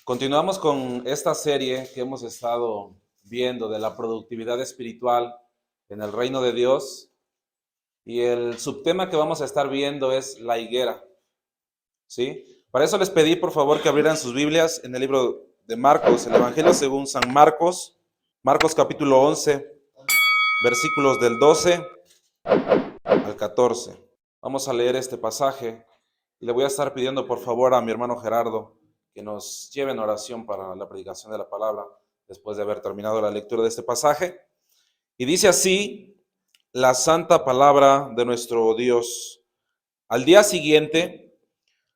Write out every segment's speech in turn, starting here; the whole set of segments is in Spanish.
Continuamos con esta serie que hemos estado viendo de la productividad espiritual en el reino de Dios, y el subtema que vamos a estar viendo es la higuera, ¿sí? Para eso les pedí por favor que abrieran sus Biblias en el libro de Marcos, el Evangelio según San Marcos, Marcos capítulo 11, versículos del 12 al 14. Vamos a leer este pasaje y le voy a estar pidiendo por favor a mi hermano Gerardo que nos lleve en oración para la predicación de la palabra después de haber terminado la lectura de este pasaje. Y dice así la santa palabra de nuestro Dios. Al día siguiente,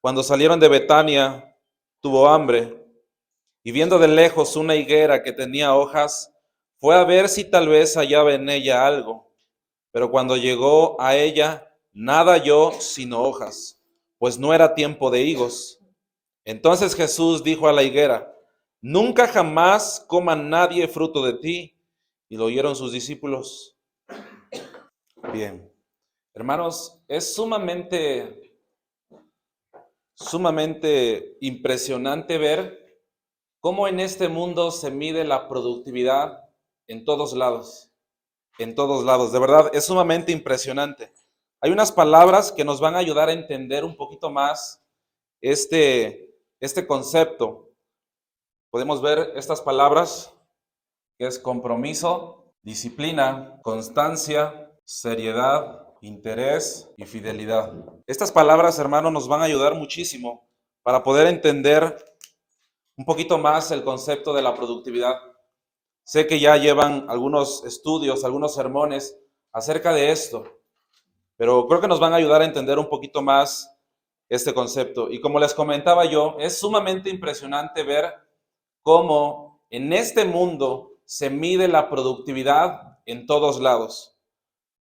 cuando salieron de Betania, tuvo hambre, y viendo de lejos una higuera que tenía hojas, fue a ver si tal vez hallaba en ella algo. Pero cuando llegó a ella, nada halló sino hojas, pues no era tiempo de higos. Entonces Jesús dijo a la higuera: nunca jamás coma nadie fruto de ti. Y lo oyeron sus discípulos. Bien, hermanos, es sumamente impresionante ver cómo en este mundo se mide la productividad en todos lados. En todos lados, de verdad, es sumamente impresionante. Hay unas palabras que nos van a ayudar a entender un poquito más este concepto. Podemos ver estas palabras, que es compromiso, disciplina, constancia, seriedad, interés y fidelidad. Estas palabras, hermano, nos van a ayudar muchísimo para poder entender un poquito más el concepto de la productividad. Sé que ya llevan algunos estudios, algunos sermones acerca de esto, pero creo que nos van a ayudar a entender un poquito más este concepto. Y como les comentaba yo, es sumamente impresionante ver cómo en este mundo se mide la productividad en todos lados.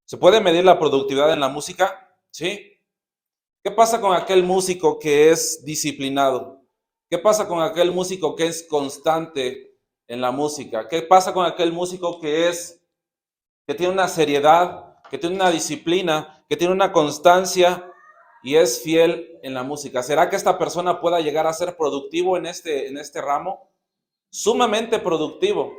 ¿Se puede medir la productividad en la música? Sí. ¿Qué pasa con aquel músico que es disciplinado? ¿Qué pasa con aquel músico que es constante en la música? ¿Qué pasa con aquel músico que tiene una seriedad, que tiene una disciplina, que tiene una constancia y es fiel en la música? ¿Será que esta persona pueda llegar a ser productivo en este ramo? Sumamente productivo.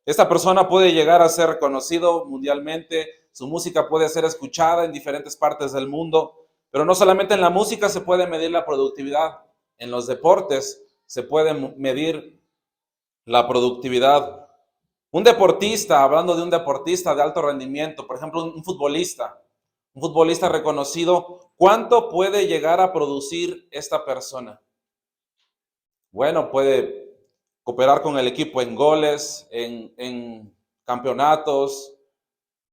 Esta persona puede llegar a ser reconocido mundialmente, su música puede ser escuchada en diferentes partes del mundo, pero no solamente en la música se puede medir la productividad, en los deportes se puede medir la productividad. Un deportista, hablando de un deportista de alto rendimiento, por ejemplo, un futbolista reconocido, ¿cuánto puede llegar a producir esta persona? Bueno, puede cooperar con el equipo en goles, en campeonatos.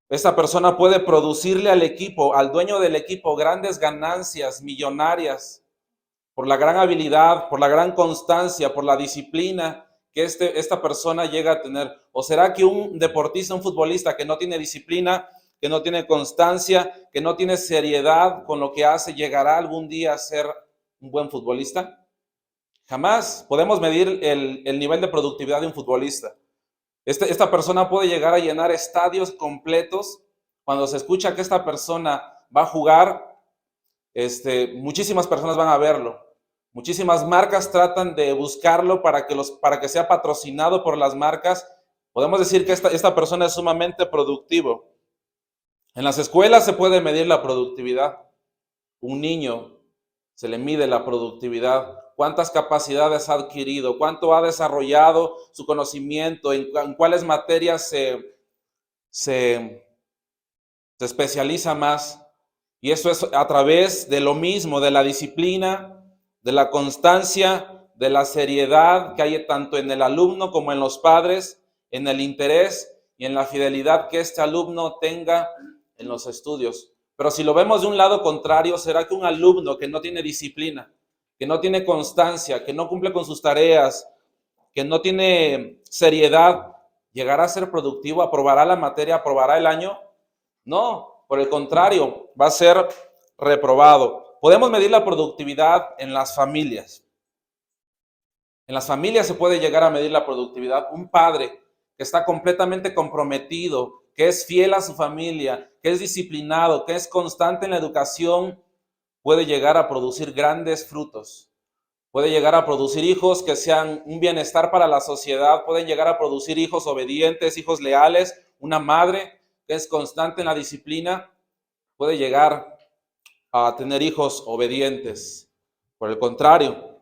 Esta persona puede producirle al equipo, al dueño del equipo, grandes ganancias millonarias por la gran habilidad, por la gran constancia, por la disciplina que esta persona llega a tener. ¿O será que un deportista, un futbolista que no tiene disciplina, que no tiene constancia, que no tiene seriedad con lo que hace, llegará algún día a ser un buen futbolista? Jamás podemos medir el nivel de productividad de un futbolista. Esta persona puede llegar a llenar estadios completos. Cuando se escucha que esta persona va a jugar, muchísimas personas van a verlo. Muchísimas marcas tratan de buscarlo para que sea patrocinado por las marcas. Podemos decir que esta persona es sumamente productivo. En las escuelas se puede medir la productividad. Un niño se le mide la productividad, cuántas capacidades ha adquirido, cuánto ha desarrollado su conocimiento, en cuáles materias se especializa más. Y eso es a través de lo mismo, de la disciplina, de la constancia, de la seriedad que hay tanto en el alumno como en los padres, en el interés y en la fidelidad que este alumno tenga en los estudios. Pero si lo vemos de un lado contrario, ¿será que un alumno que no tiene disciplina, que no tiene constancia, que no cumple con sus tareas, que no tiene seriedad, llegará a ser productivo, aprobará la materia, aprobará el año? No, por el contrario, va a ser reprobado. Podemos medir la productividad en las familias. En las familias se puede llegar a medir la productividad. Un padre que está completamente comprometido, que es fiel a su familia, que es disciplinado, que es constante en la educación, puede llegar a producir grandes frutos. puede llegar a producir hijos que sean un bienestar para la sociedad, pueden llegar a producir hijos obedientes, hijos leales. Una madre que es constante en la disciplina puede llegar a tener hijos obedientes. Por el contrario,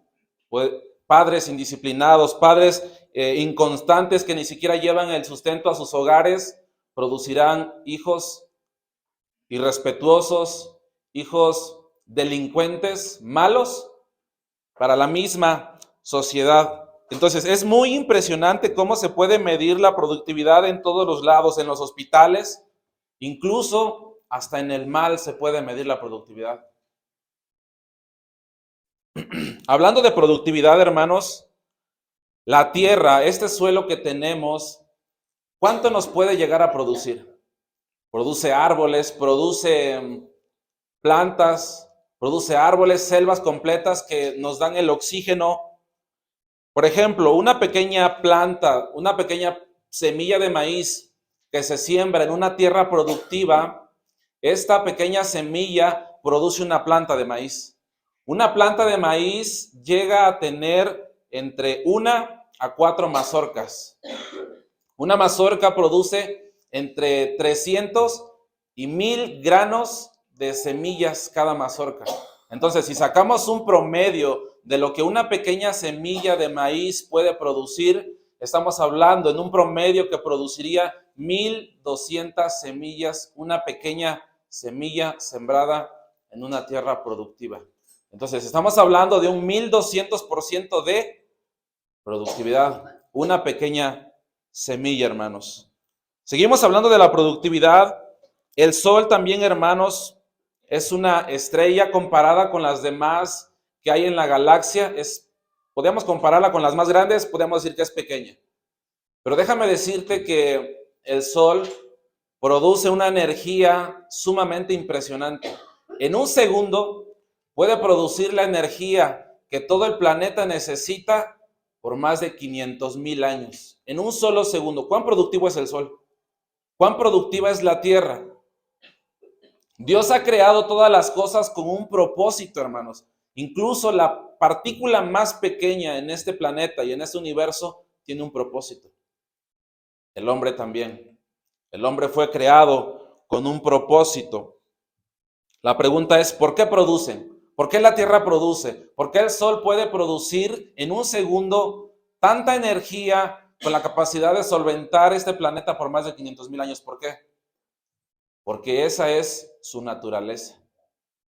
padres indisciplinados, padres inconstantes que ni siquiera llevan el sustento a sus hogares, producirán hijos irrespetuosos, hijos delincuentes, malos para la misma sociedad. Entonces, es muy impresionante cómo se puede medir la productividad en todos los lados, en los hospitales, incluso hasta en el mal se puede medir la productividad. Hablando de productividad, hermanos, la tierra, este suelo que tenemos, ¿cuánto nos puede llegar a producir? Produce árboles, produce plantas, produce árboles, selvas completas que nos dan el oxígeno. Por ejemplo, una pequeña planta, una pequeña semilla de maíz que se siembra en una tierra productiva, esta pequeña semilla produce una planta de maíz. Una planta de maíz llega a tener entre 1 a 4 mazorcas. Una mazorca produce entre 300 y 1000 granos de semillas cada mazorca. Entonces, si sacamos un promedio de lo que una pequeña semilla de maíz puede producir, estamos hablando en un promedio que produciría 1200 semillas, una pequeña semilla sembrada en una tierra productiva. Entonces, estamos hablando de un 1200% de productividad, una pequeña semilla, hermanos. Seguimos hablando de la productividad. El sol también, hermanos, es una estrella comparada con las demás que hay en la galaxia. Podemos compararla con las más grandes, podemos decir que es pequeña. Pero déjame decirte que el sol produce una energía sumamente impresionante. En un segundo puede producir la energía que todo el planeta necesita por más de 500,000 años. En un solo segundo. ¿Cuán productivo es el sol? ¿Cuán productiva es la tierra? Dios ha creado todas las cosas con un propósito, hermanos. Incluso la partícula más pequeña en este planeta y en este universo tiene un propósito. El hombre también. El hombre fue creado con un propósito. La pregunta es, ¿por qué producen? ¿Por qué la tierra produce? ¿Por qué el sol puede producir en un segundo tanta energía con la capacidad de solventar este planeta por más de 500,000 años? ¿Por qué? Porque esa es su naturaleza.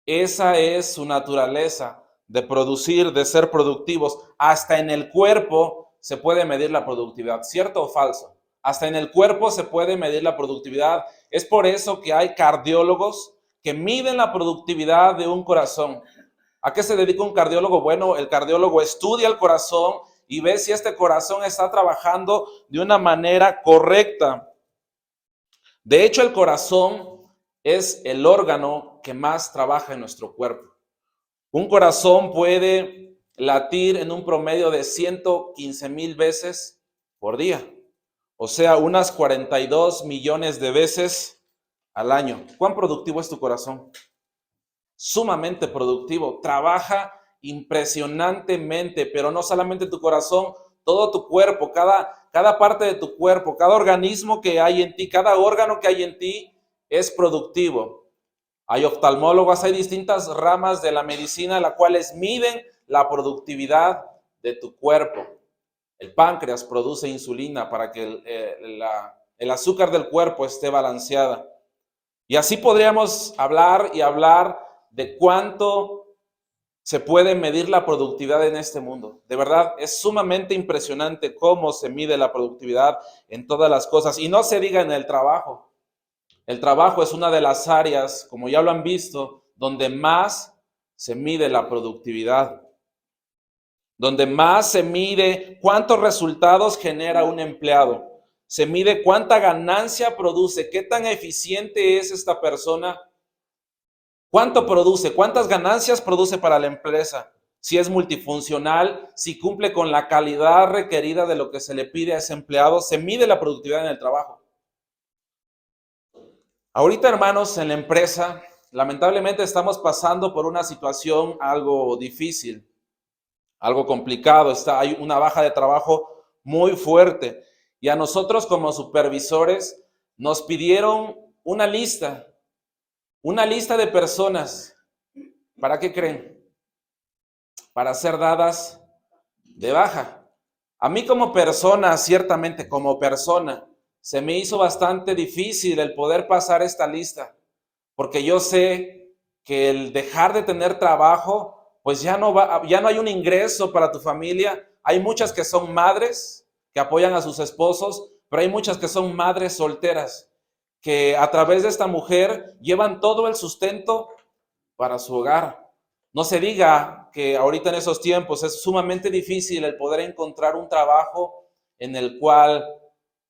Esa es su naturaleza de producir, de ser productivos. Hasta en el cuerpo se puede medir la productividad, ¿cierto o falso? Hasta en el cuerpo se puede medir la productividad. Es por eso que hay cardiólogos que miden la productividad de un corazón. ¿A qué se dedica un cardiólogo? Bueno, el cardiólogo estudia el corazón y ve si este corazón está trabajando de una manera correcta. De hecho, el corazón es el órgano que más trabaja en nuestro cuerpo. Un corazón puede latir en un promedio de 115,000 veces por día, o sea, unas 42 millones de veces al año. ¿Cuán productivo es tu corazón? Sumamente productivo, trabaja impresionantemente, pero no solamente tu corazón, todo tu cuerpo, cada parte de tu cuerpo, cada organismo que hay en ti, cada órgano que hay en ti es productivo. Hay oftalmólogos, hay distintas ramas de la medicina las cuales miden la productividad de tu cuerpo. El páncreas produce insulina para que el azúcar del cuerpo esté balanceada. Y así podríamos hablar y hablar de cuánto se puede medir la productividad en este mundo. De verdad, es sumamente impresionante cómo se mide la productividad en todas las cosas. Y no se diga en el trabajo. El trabajo es una de las áreas, como ya lo han visto, donde más se mide la productividad. Donde más se mide cuántos resultados genera un empleado. Se mide cuánta ganancia produce, qué tan eficiente es esta persona. ¿Cuánto produce? ¿Cuántas ganancias produce para la empresa? Si es multifuncional, si cumple con la calidad requerida de lo que se le pide a ese empleado, se mide la productividad en el trabajo. Ahorita, hermanos, en la empresa, lamentablemente estamos pasando por una situación algo difícil. algo complicado, hay una baja de trabajo muy fuerte. Y a nosotros como supervisores nos pidieron una lista de personas. ¿Para qué creen? Para ser dadas de baja. A mí como persona, ciertamente como persona, se me hizo bastante difícil el poder pasar esta lista, porque yo sé que el dejar de tener trabajo, pues ya no hay un ingreso para tu familia. Hay muchas que son madres que apoyan a sus esposos, pero hay muchas que son madres solteras que a través de esta mujer llevan todo el sustento para su hogar. No se diga que ahorita en esos tiempos es sumamente difícil el poder encontrar un trabajo en el cual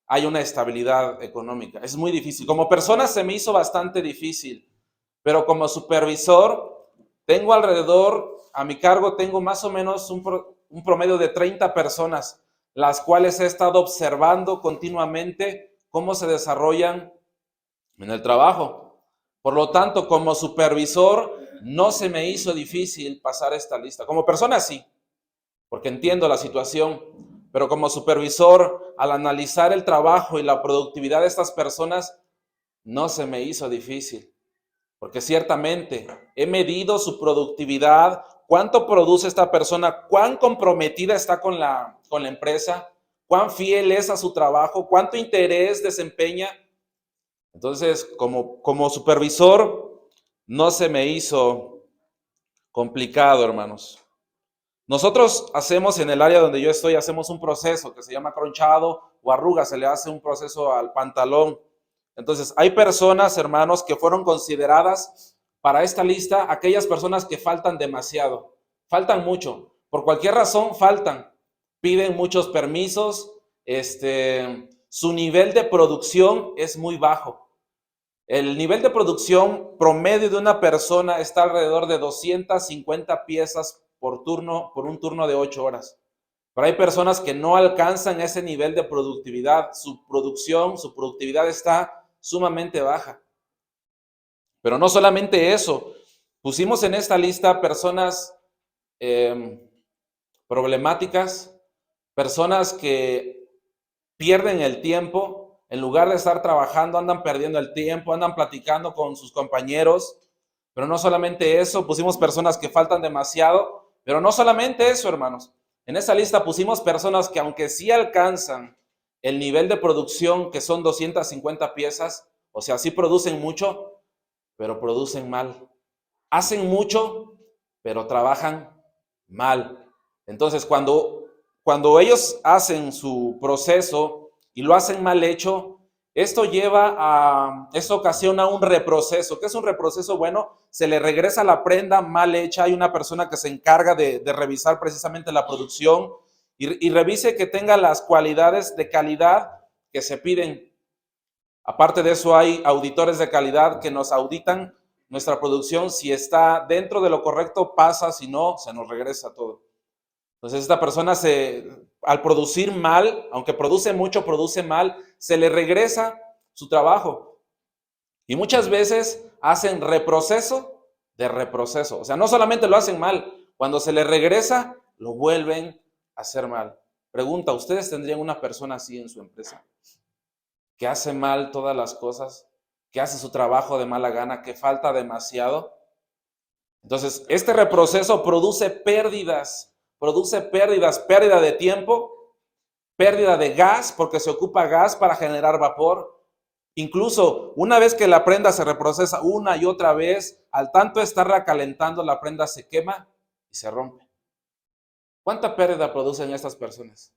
hay una estabilidad económica. Es muy difícil. Como persona se me hizo bastante difícil, pero como supervisor tengo alrededor, a mi cargo tengo más o menos un promedio de 30 personas, las cuales he estado observando continuamente cómo se desarrollan en el trabajo. Por lo tanto, como supervisor, no se me hizo difícil pasar esta lista. Como persona sí, porque entiendo la situación, pero como supervisor, al analizar el trabajo y la productividad de estas personas, no se me hizo difícil, porque ciertamente he medido su productividad, cuánto produce esta persona, cuán comprometida está con la empresa, cuán fiel es a su trabajo, cuánto interés desempeña. Entonces, como supervisor, no se me hizo complicado, hermanos. Nosotros hacemos en el área donde yo estoy, hacemos un proceso que se llama cronchado o arruga, se le hace un proceso al pantalón. Entonces, hay personas, hermanos, que fueron consideradas para esta lista, aquellas personas que faltan demasiado, faltan mucho, por cualquier razón faltan, piden muchos permisos, su nivel de producción es muy bajo. El nivel de producción promedio de una persona está alrededor de 250 piezas por turno, por un turno de 8 horas. Pero hay personas que no alcanzan ese nivel de productividad. Su productividad está sumamente baja. Pero no solamente eso. Pusimos en esta lista personas problemáticas, personas que pierden el tiempo. En lugar de estar trabajando, andan perdiendo el tiempo, andan platicando con sus compañeros. Pero no solamente eso, pusimos personas que faltan demasiado. Pero no solamente eso, hermanos. En esa lista pusimos personas que aunque sí alcanzan el nivel de producción, que son 250 piezas, o sea, sí producen mucho, pero producen mal. Hacen mucho, pero trabajan mal. Entonces, cuando ellos hacen su proceso y lo hacen mal hecho, esto ocasiona un reproceso. ¿Qué es un reproceso? Bueno, se le regresa la prenda mal hecha. Hay una persona que se encarga de revisar precisamente la producción y revise que tenga las cualidades de calidad que se piden. Aparte de eso, hay auditores de calidad que nos auditan nuestra producción. Si está dentro de lo correcto, pasa; si no, se nos regresa todo. Entonces esta persona al producir mal, aunque produce mucho, produce mal, se le regresa su trabajo. Y muchas veces hacen reproceso de reproceso. O sea, no solamente lo hacen mal, cuando se le regresa, lo vuelven a hacer mal. Pregunta, ¿ustedes tendrían una persona así en su empresa? Que hace mal todas las cosas, que hace su trabajo de mala gana, que falta demasiado. Entonces, este reproceso produce pérdidas, pérdida de tiempo, pérdida de gas, porque se ocupa gas para generar vapor. Incluso una vez que la prenda se reprocesa una y otra vez, al tanto estarla calentando, la prenda se quema y se rompe. ¿Cuánta pérdida producen estas personas?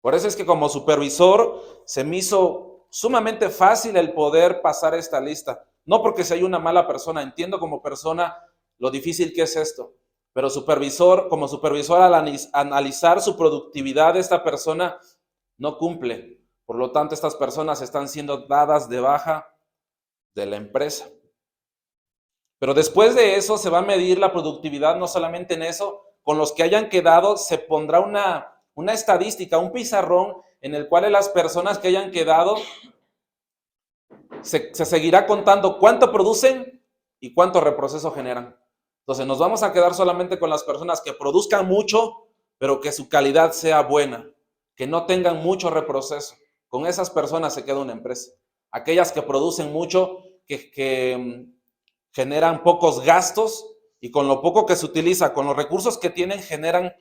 Por eso es que como supervisor se me hizo sumamente fácil el poder pasar esta lista. No porque sea una mala persona, entiendo como persona lo difícil que es esto, pero como supervisor al analizar su productividad de esta persona no cumple. Por lo tanto, estas personas están siendo dadas de baja de la empresa. Pero después de eso se va a medir la productividad, no solamente en eso, con los que hayan quedado se pondrá una estadística, un pizarrón en el cual las personas que hayan quedado se seguirá contando cuánto producen y cuánto reproceso generan. Entonces nos vamos a quedar solamente con las personas que produzcan mucho, pero que su calidad sea buena, que no tengan mucho reproceso. Con esas personas se queda una empresa. Aquellas que producen mucho, que generan pocos gastos y con lo poco que se utiliza, con los recursos que tienen, generan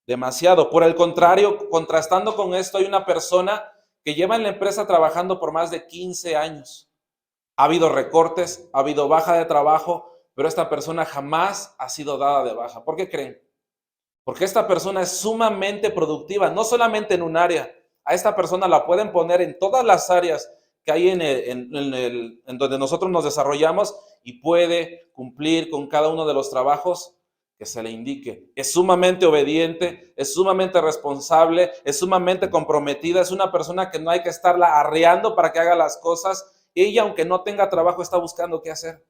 demasiado. Por el contrario, contrastando con esto, hay una persona que lleva en la empresa trabajando por más de 15 años. Ha habido recortes, ha habido baja de trabajo, pero esta persona jamás ha sido dada de baja. ¿Por qué creen? Porque esta persona es sumamente productiva, no solamente en un área. A esta persona la pueden poner en todas las áreas que hay en donde nosotros nos desarrollamos y puede cumplir con cada uno de los trabajos que se le indique. Es sumamente obediente, es sumamente responsable, es sumamente comprometida, es una persona que no hay que estarla arreando para que haga las cosas. Ella, aunque no tenga trabajo, está buscando qué hacer.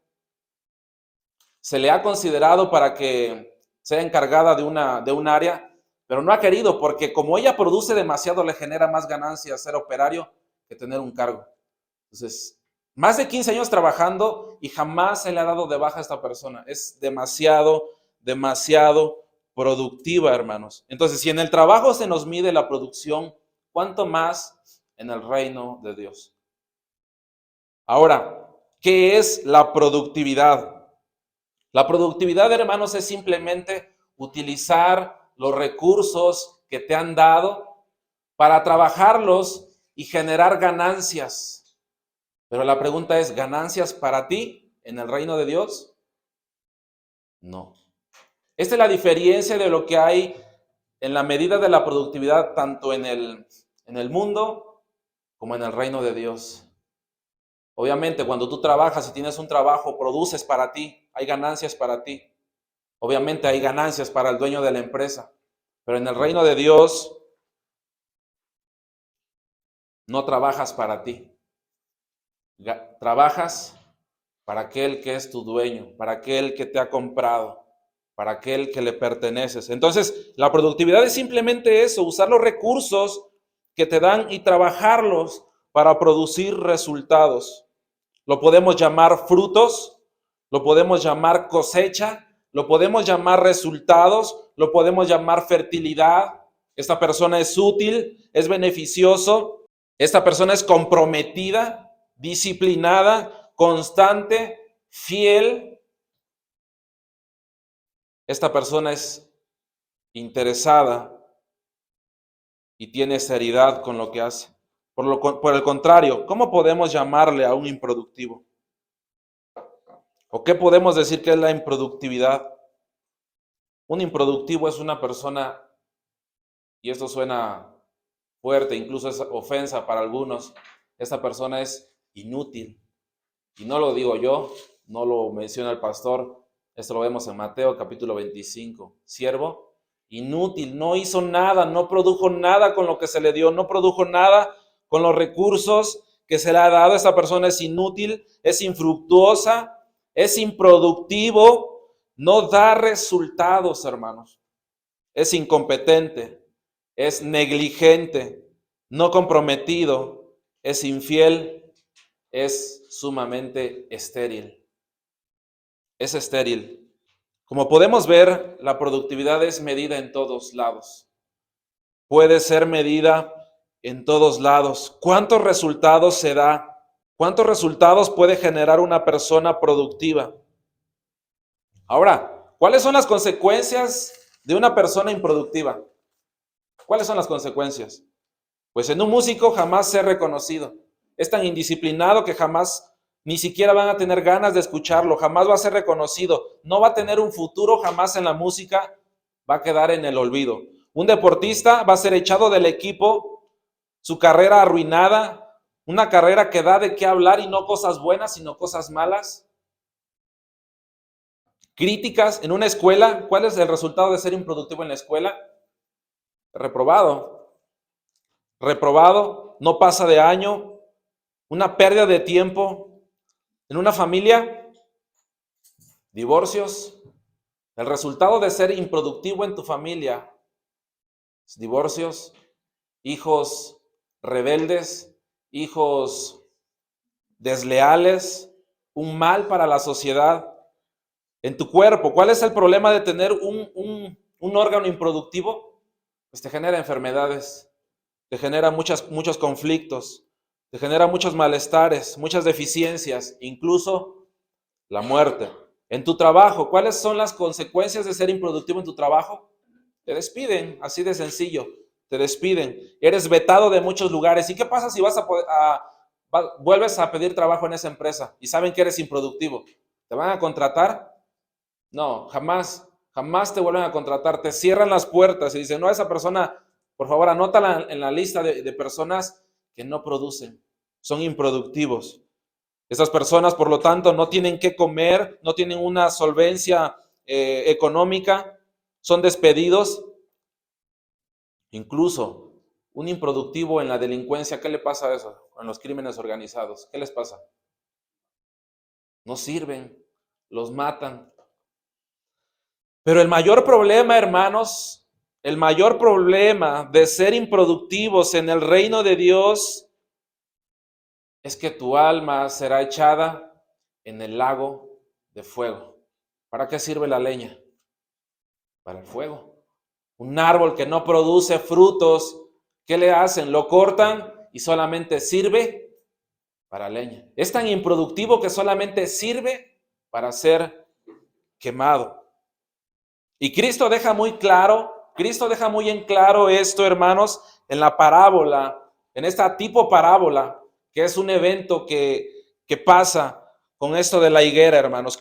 Se le ha considerado para que sea encargada de un área, pero no ha querido porque como ella produce demasiado, le genera más ganancias ser operario que tener un cargo. Entonces, más de 15 años trabajando y jamás se le ha dado de baja a esta persona. Es demasiado, demasiado productiva, hermanos. Entonces, si en el trabajo se nos mide la producción, ¿cuánto más en el reino de Dios? Ahora, ¿qué es la productividad? La productividad, hermanos, es simplemente utilizar los recursos que te han dado para trabajarlos y generar ganancias. Pero la pregunta es, ¿ganancias para ti en el reino de Dios? No. Esta es la diferencia de lo que hay en la medida de la productividad tanto en el mundo como en el reino de Dios. Obviamente, cuando tú trabajas y tienes un trabajo, produces para ti, hay ganancias para ti. Obviamente hay ganancias para el dueño de la empresa, pero en el reino de Dios no trabajas para ti. Trabajas para aquel que es tu dueño, para aquel que te ha comprado, para aquel que le perteneces. Entonces, la productividad es simplemente eso, usar los recursos que te dan y trabajarlos para producir resultados. Lo podemos llamar frutos, lo podemos llamar cosecha, lo podemos llamar resultados, lo podemos llamar fertilidad. Esta persona es útil, es beneficioso, esta persona es comprometida, disciplinada, constante, fiel. Esta persona es interesada y tiene seriedad con lo que hace. Por el contrario, ¿cómo podemos llamarle a un improductivo? ¿O qué podemos decir que es la improductividad? Un improductivo es una persona, y esto suena fuerte, incluso es ofensa para algunos, esta persona es inútil. Y no lo digo yo, no lo menciona el pastor, esto lo vemos en Mateo capítulo 25. Siervo, inútil, no hizo nada, no produjo nada con lo que se le dio, no produjo nada con los recursos que se le ha dado. Esta persona es inútil, es infructuosa, es improductivo, no da resultados, hermanos. Es incompetente, es negligente, no comprometido, es infiel, es sumamente estéril. Es estéril. Como podemos ver, la productividad es medida en todos lados. Puede ser medida en todos lados. ¿Cuántos resultados se da? ¿Cuántos resultados puede generar una persona productiva? Ahora, ¿cuáles son las consecuencias de una persona improductiva? ¿Cuáles son las consecuencias? Pues en un músico jamás ser reconocido. Es tan indisciplinado que jamás ni siquiera van a tener ganas de escucharlo, jamás va a ser reconocido, no va a tener un futuro jamás en la música, va a quedar en el olvido. Un deportista va a ser echado del equipo, su carrera arruinada, una carrera que da de qué hablar y no cosas buenas, sino cosas malas. Críticas en una escuela, ¿cuál es el resultado de ser improductivo en la escuela? Reprobado. Reprobado, no pasa de año, una pérdida de tiempo. En una familia, divorcios. El resultado de ser improductivo en tu familia, divorcios, hijos rebeldes, hijos desleales, un mal para la sociedad. en tu cuerpo. ¿Cuál es el problema de tener un órgano improductivo? Pues te genera enfermedades, te genera muchos conflictos, te genera muchos malestares, muchas deficiencias, incluso la muerte. En tu trabajo, ¿cuáles son las consecuencias de ser improductivo en tu trabajo? Te despiden, así de sencillo, te despiden. Eres vetado de muchos lugares. ¿Y qué pasa si vuelves a pedir trabajo en esa empresa y saben que eres improductivo? ¿Te van a contratar? No, jamás, jamás te vuelven a contratar. Te cierran las puertas y dicen, no, esa persona, por favor, anótala en la lista de personas que no producen, son improductivos. Esas personas, por lo tanto, no tienen qué comer, no tienen una solvencia económica, son despedidos. Incluso un improductivo en la delincuencia, ¿qué le pasa a eso? En los crímenes organizados, ¿qué les pasa? No sirven, los matan. Pero el mayor problema, hermanos, el mayor problema de ser improductivos en el reino de Dios es que tu alma será echada en el lago de fuego. ¿Para qué sirve la leña? Para el fuego. Un árbol que no produce frutos, ¿qué le hacen? Lo cortan y solamente sirve para leña. Es tan improductivo que solamente sirve para ser quemado. Y Cristo deja muy en claro esto, hermanos, en la parábola, en esta tipo parábola, que es un evento que pasa con esto de la higuera, hermanos.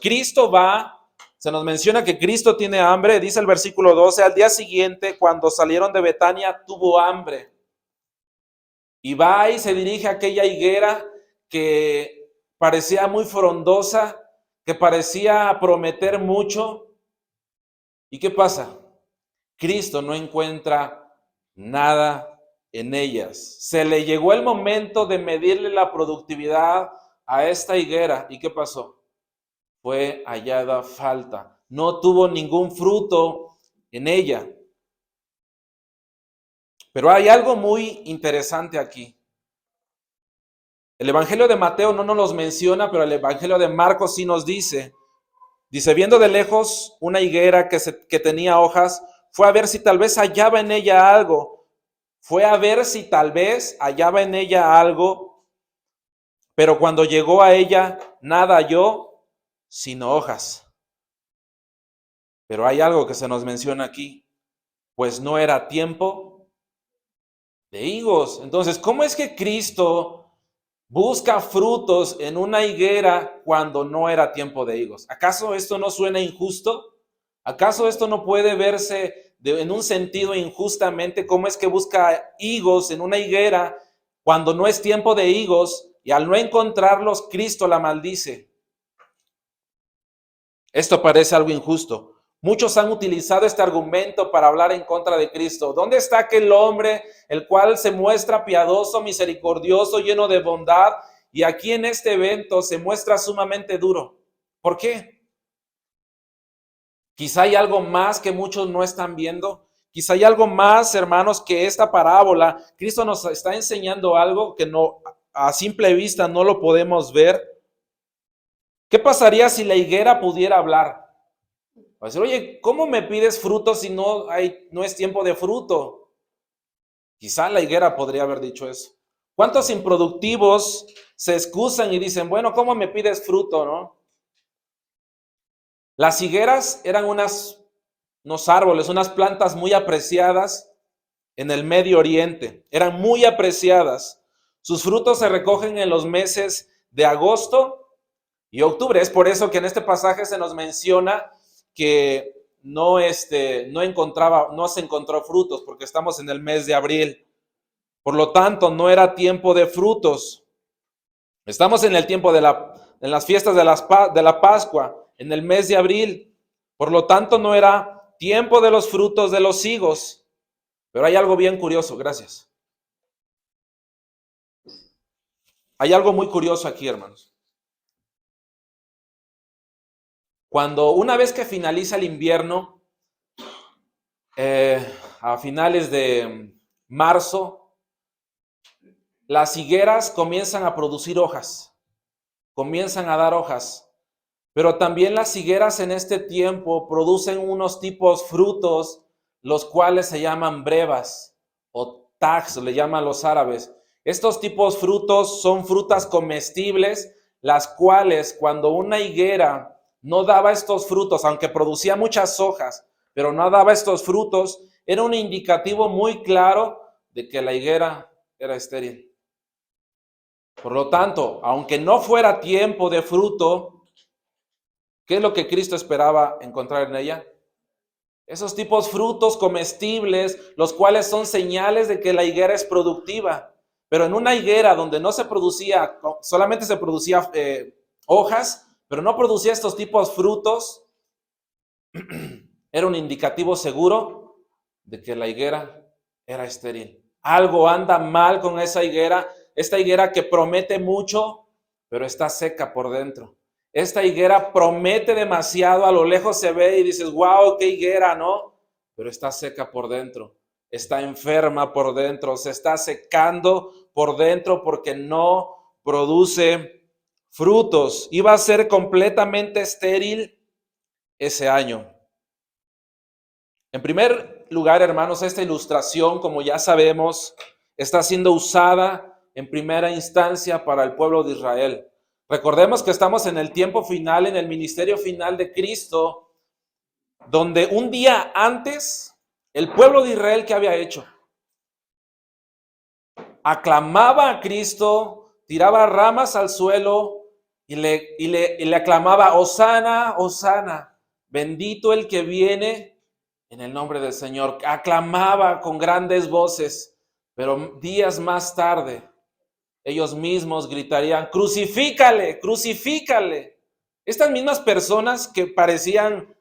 Se nos menciona que Cristo tiene hambre, dice el versículo 12, al día siguiente, cuando salieron de Betania, tuvo hambre. Y va y se dirige a aquella higuera que parecía muy frondosa, que parecía prometer mucho. ¿Y qué pasa? Cristo no encuentra nada en ellas. Se le llegó el momento de medirle la productividad a esta higuera. ¿Y qué pasó? Fue hallada falta. No tuvo ningún fruto en ella. Pero hay algo muy interesante aquí. El Evangelio de Mateo no nos los menciona, pero el Evangelio de Marcos sí nos dice. Dice, viendo de lejos una higuera que tenía hojas, fue a ver si tal vez hallaba en ella algo. Pero cuando llegó a ella, nada halló, sino hojas. Pero hay algo que se nos menciona aquí, pues no era tiempo de higos. Entonces, ¿cómo es que Cristo busca frutos en una higuera cuando no era tiempo de higos? ¿Acaso esto no suena injusto? ¿Acaso esto no puede verse en un sentido injustamente? ¿Cómo es que busca higos en una higuera cuando no es tiempo de higos y al no encontrarlos, Cristo la maldice? Esto parece algo injusto. Muchos han utilizado este argumento para hablar en contra de Cristo. ¿Dónde está aquel hombre el cual se muestra piadoso, misericordioso, lleno de bondad? Y aquí en este evento se muestra sumamente duro. ¿Por qué? Quizá hay algo más que muchos no están viendo. Quizá hay algo más, hermanos, que esta parábola. Cristo nos está enseñando algo que no, a simple vista no lo podemos ver. ¿Qué pasaría si la higuera pudiera hablar? Va a decir, oye, ¿cómo me pides fruto si no es tiempo de fruto? Quizá la higuera podría haber dicho eso. ¿Cuántos improductivos se excusan y dicen, bueno, ¿cómo me pides fruto, no? Las higueras eran unos árboles, unas plantas muy apreciadas en el Medio Oriente. Eran muy apreciadas. Sus frutos se recogen en los meses de agosto y octubre. Es por eso que en este pasaje se nos menciona que no se encontró frutos, porque estamos en el mes de abril. Por lo tanto, no era tiempo de frutos. Estamos en el tiempo en las fiestas de la Pascua, en el mes de abril. Por lo tanto, no era tiempo de los frutos de los higos. Pero hay algo bien curioso, gracias. Hay algo muy curioso aquí, hermanos. Una vez que finaliza el invierno, a finales de marzo, las higueras comienzan a producir hojas, comienzan a dar hojas. Pero también las higueras en este tiempo producen unos tipos frutos, los cuales se llaman brevas o tags, le llaman los árabes. Estos tipos frutos son frutas comestibles, las cuales cuando una higuera no daba estos frutos, aunque producía muchas hojas, pero no daba estos frutos, era un indicativo muy claro de que la higuera era estéril. Por lo tanto, aunque no fuera tiempo de fruto, ¿qué es lo que Cristo esperaba encontrar en ella? Esos tipos frutos comestibles, los cuales son señales de que la higuera es productiva. Pero en una higuera donde no se producía, solamente se producía hojas, pero no producía estos tipos frutos, era un indicativo seguro de que la higuera era estéril. Algo anda mal con esa higuera, esta higuera que promete mucho, pero está seca por dentro. Esta higuera promete demasiado, a lo lejos se ve y dices, wow, qué higuera, ¿no? Pero está seca por dentro, está enferma por dentro, se está secando por dentro porque no produce frutos. Iba a ser completamente estéril ese año. En primer lugar, hermanos, esta ilustración, como ya sabemos, está siendo usada en primera instancia para el pueblo de Israel. Recordemos que estamos en el tiempo final, en el ministerio final de Cristo, donde un día antes, el pueblo de Israel, ¿qué había hecho? Aclamaba a Cristo, tiraba ramas al suelo y le aclamaba, Hosana, Hosana, bendito el que viene en el nombre del Señor. Aclamaba con grandes voces, pero días más tarde ellos mismos gritarían, crucifícale, crucifícale. Estas mismas personas que parecían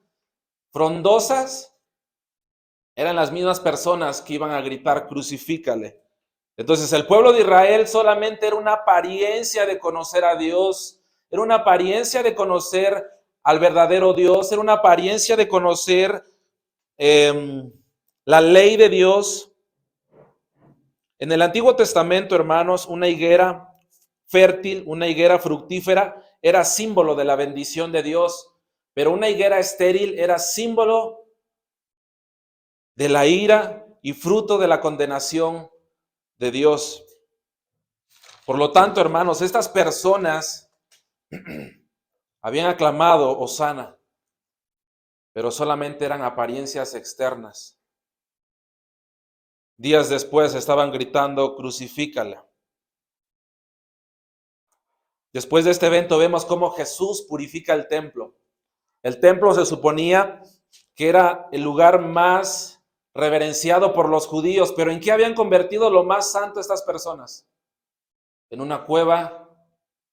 frondosas eran las mismas personas que iban a gritar, crucifícale. Entonces el pueblo de Israel solamente era una apariencia de conocer a Dios, era una apariencia de conocer al verdadero Dios, era una apariencia de conocer la ley de Dios. En el Antiguo Testamento, hermanos, una higuera fértil, una higuera fructífera, era símbolo de la bendición de Dios, pero una higuera estéril era símbolo de la ira y fruto de la condenación de Dios. Por lo tanto, hermanos, estas personas habían aclamado Hosana, pero solamente eran apariencias externas. Días después estaban gritando, crucifícala. Después de este evento vemos cómo Jesús purifica el templo. El templo se suponía que era el lugar más reverenciado por los judíos, pero ¿en qué habían convertido lo más santo estas personas? En una cueva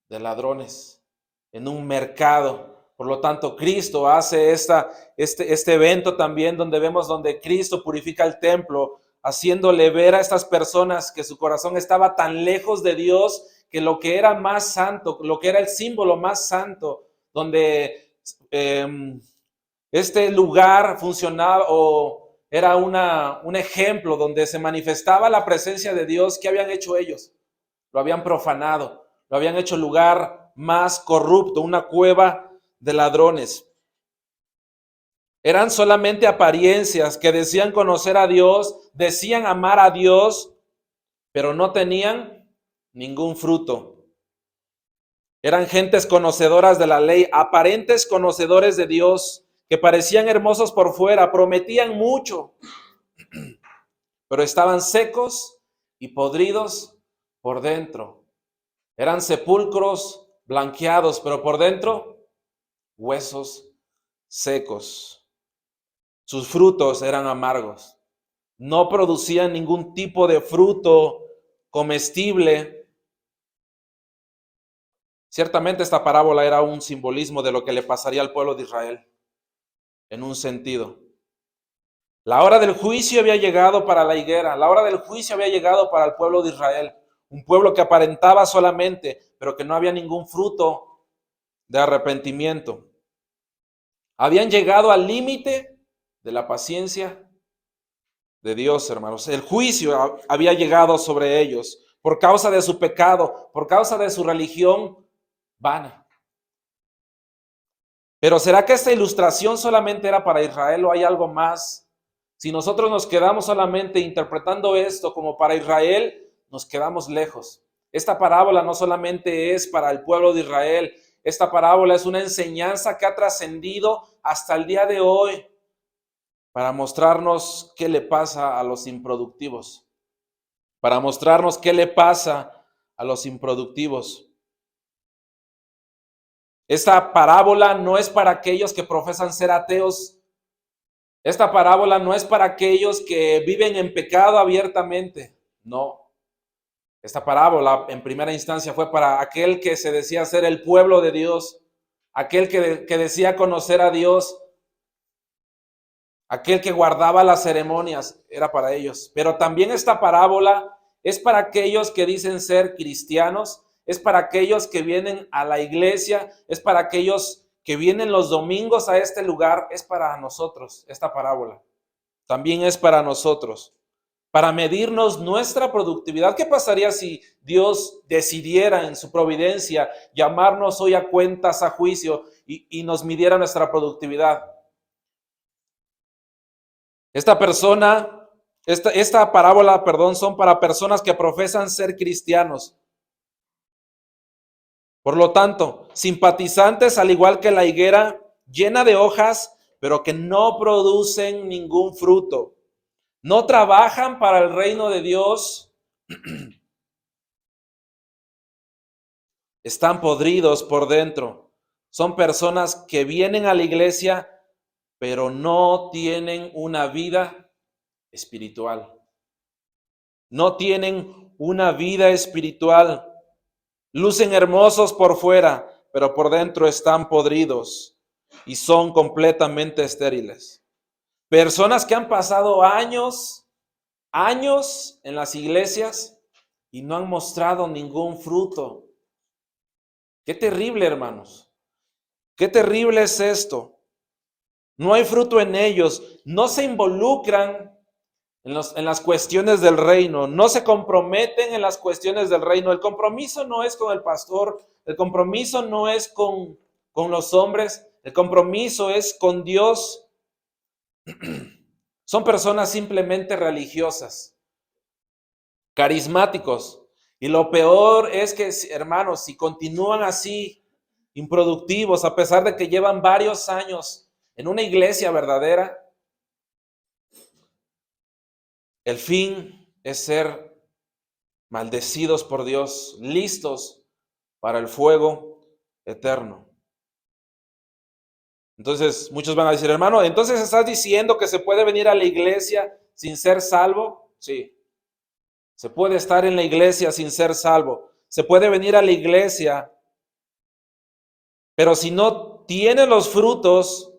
de ladrones, en un mercado. Por lo tanto, Cristo hace este evento también donde vemos donde Cristo purifica el templo, haciéndole ver a estas personas que su corazón estaba tan lejos de Dios que lo que era más santo, lo que era el símbolo más santo, donde este lugar funcionaba o era un ejemplo donde se manifestaba la presencia de Dios. ¿Qué habían hecho ellos? Lo habían profanado, lo habían hecho lugar más corrupto, una cueva de ladrones. Eran solamente apariencias que decían conocer a Dios, decían amar a Dios, pero no tenían ningún fruto. Eran gentes conocedoras de la ley, aparentes conocedores de Dios, que parecían hermosos por fuera, prometían mucho, pero estaban secos y podridos por dentro. Eran sepulcros blanqueados, pero por dentro, huesos secos. Sus frutos eran amargos. No producían ningún tipo de fruto comestible. Ciertamente esta parábola era un simbolismo de lo que le pasaría al pueblo de Israel, en un sentido. La hora del juicio había llegado para la higuera, la hora del juicio había llegado para el pueblo de Israel, un pueblo que aparentaba solamente, pero que no había ningún fruto de arrepentimiento. Habían llegado al límite de la paciencia de Dios, hermanos. El juicio había llegado sobre ellos por causa de su pecado, por causa de su religión vana. Pero ¿será que esta ilustración solamente era para Israel o hay algo más? Si nosotros nos quedamos solamente interpretando esto como para Israel, nos quedamos lejos. Esta parábola no solamente es para el pueblo de Israel, esta parábola es una enseñanza que ha trascendido hasta el día de hoy para mostrarnos qué le pasa a los improductivos, para mostrarnos qué le pasa a los improductivos. Esta parábola no es para aquellos que profesan ser ateos. Esta parábola no es para aquellos que viven en pecado abiertamente. No. Esta parábola en primera instancia fue para aquel que se decía ser el pueblo de Dios, aquel que decía conocer a Dios, aquel que guardaba las ceremonias, era para ellos. Pero también esta parábola es para aquellos que dicen ser cristianos, es para aquellos que vienen a la iglesia, es para aquellos que vienen los domingos a este lugar, es para nosotros esta parábola. También es para nosotros, para medirnos nuestra productividad. ¿Qué pasaría si Dios decidiera en su providencia llamarnos hoy a cuentas, a juicio y nos midiera nuestra productividad? Esta parábola, son para personas que profesan ser cristianos. Por lo tanto, simpatizantes al igual que la higuera, llena de hojas, pero que no producen ningún fruto. No trabajan para el reino de Dios. Están podridos por dentro. Son personas que vienen a la iglesia, pero no tienen una vida espiritual. No tienen una vida espiritual. Lucen hermosos por fuera, pero por dentro están podridos y son completamente estériles. Personas que han pasado años en las iglesias y no han mostrado ningún fruto. Qué terrible, hermanos. Qué terrible es esto. No hay fruto en ellos, no se involucran en las cuestiones del reino, no se comprometen en las cuestiones del reino. El compromiso no es con el pastor, el compromiso no es con los hombres, el compromiso es con Dios. Son personas simplemente religiosas, carismáticos. Y lo peor es que, hermanos, si continúan así, improductivos, a pesar de que llevan varios años en una iglesia verdadera, el fin es ser maldecidos por Dios, listos para el fuego eterno. Entonces, muchos van a decir, hermano, ¿entonces estás diciendo que se puede venir a la iglesia sin ser salvo? Sí. Se puede estar en la iglesia sin ser salvo. Se puede venir a la iglesia, pero si no tiene los frutos,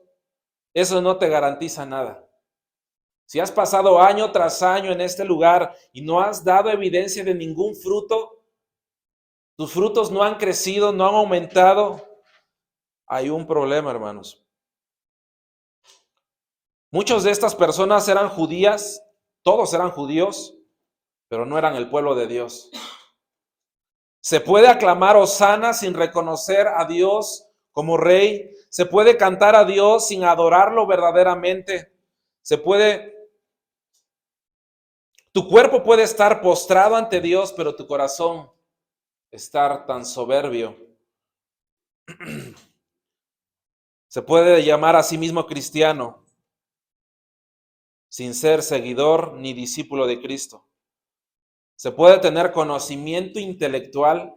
eso no te garantiza nada. Si has pasado año tras año en este lugar y no has dado evidencia de ningún fruto, tus frutos no han crecido, no han aumentado, hay un problema, hermanos. Muchos de estas personas eran judías, todos eran judíos, pero no eran el pueblo de Dios. Se puede aclamar hosana sin reconocer a Dios como rey. Se puede cantar a Dios sin adorarlo verdaderamente. Tu cuerpo puede estar postrado ante Dios, pero tu corazón estar tan soberbio. Se puede llamar a sí mismo cristiano sin ser seguidor ni discípulo de Cristo. Se puede tener conocimiento intelectual.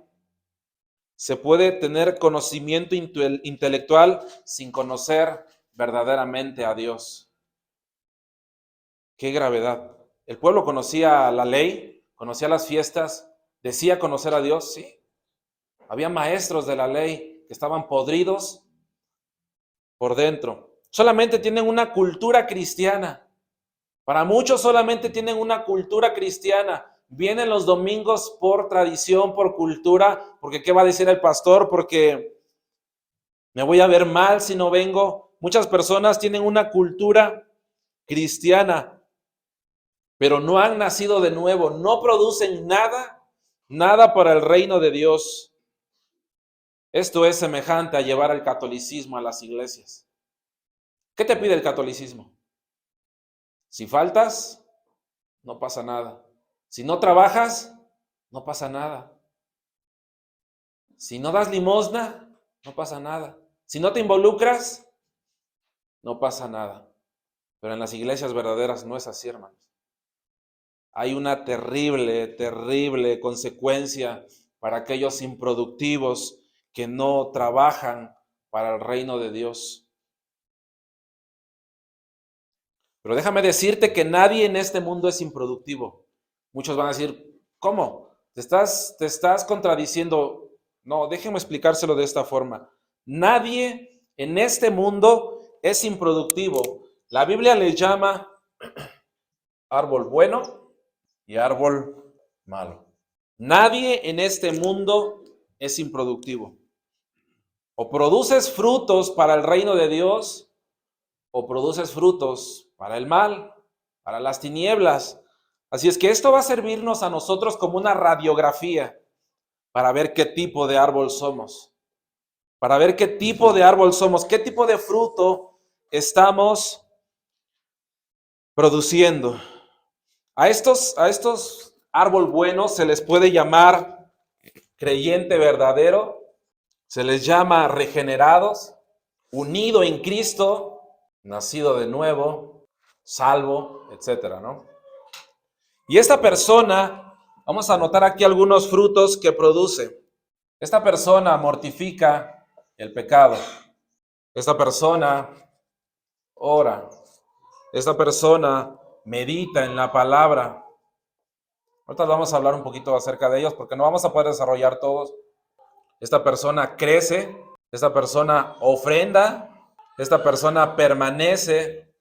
Se puede tener conocimiento intelectual sin conocer verdaderamente a Dios. Qué gravedad. El pueblo conocía la ley, conocía las fiestas, decía conocer a Dios, sí. Había maestros de la ley que estaban podridos por dentro. Solamente tienen una cultura cristiana. Para muchos solamente tienen una cultura cristiana. Vienen los domingos por tradición, por cultura, porque ¿qué va a decir el pastor? Porque me voy a ver mal si no vengo. Muchas personas tienen una cultura cristiana, pero no han nacido de nuevo, no producen nada para el reino de Dios. Esto es semejante a llevar el catolicismo a las iglesias. ¿Qué te pide el catolicismo? Si faltas, no pasa nada. Si no trabajas, no pasa nada. Si no das limosna, no pasa nada. Si no te involucras, no pasa nada. Pero en las iglesias verdaderas no es así, hermanos. Hay una terrible, terrible consecuencia para aquellos improductivos que no trabajan para el reino de Dios. Pero déjame decirte que nadie en este mundo es improductivo. Muchos van a decir, ¿cómo? Te estás contradiciendo. No, déjenme explicárselo de esta forma. Nadie en este mundo es improductivo. La Biblia le llama árbol bueno y árbol malo. Nadie en este mundo es improductivo. O produces frutos para el reino de Dios, o produces frutos para el mal, para las tinieblas. Así es que esto va a servirnos a nosotros como una radiografía para ver qué tipo de árbol somos, para ver qué tipo de árbol somos, qué tipo de fruto estamos produciendo. A estos árbol buenos se les puede llamar creyente verdadero, se les llama regenerados, unido en Cristo, nacido de nuevo, salvo, etcétera, ¿no? Y esta persona, vamos a anotar aquí algunos frutos que produce. Esta persona mortifica el pecado. Esta persona ora. Esta persona medita en la palabra. Ahorita vamos a hablar un poquito acerca de ellos porque no vamos a poder desarrollar todos. Esta persona crece. Esta persona ofrenda. Esta persona permanece.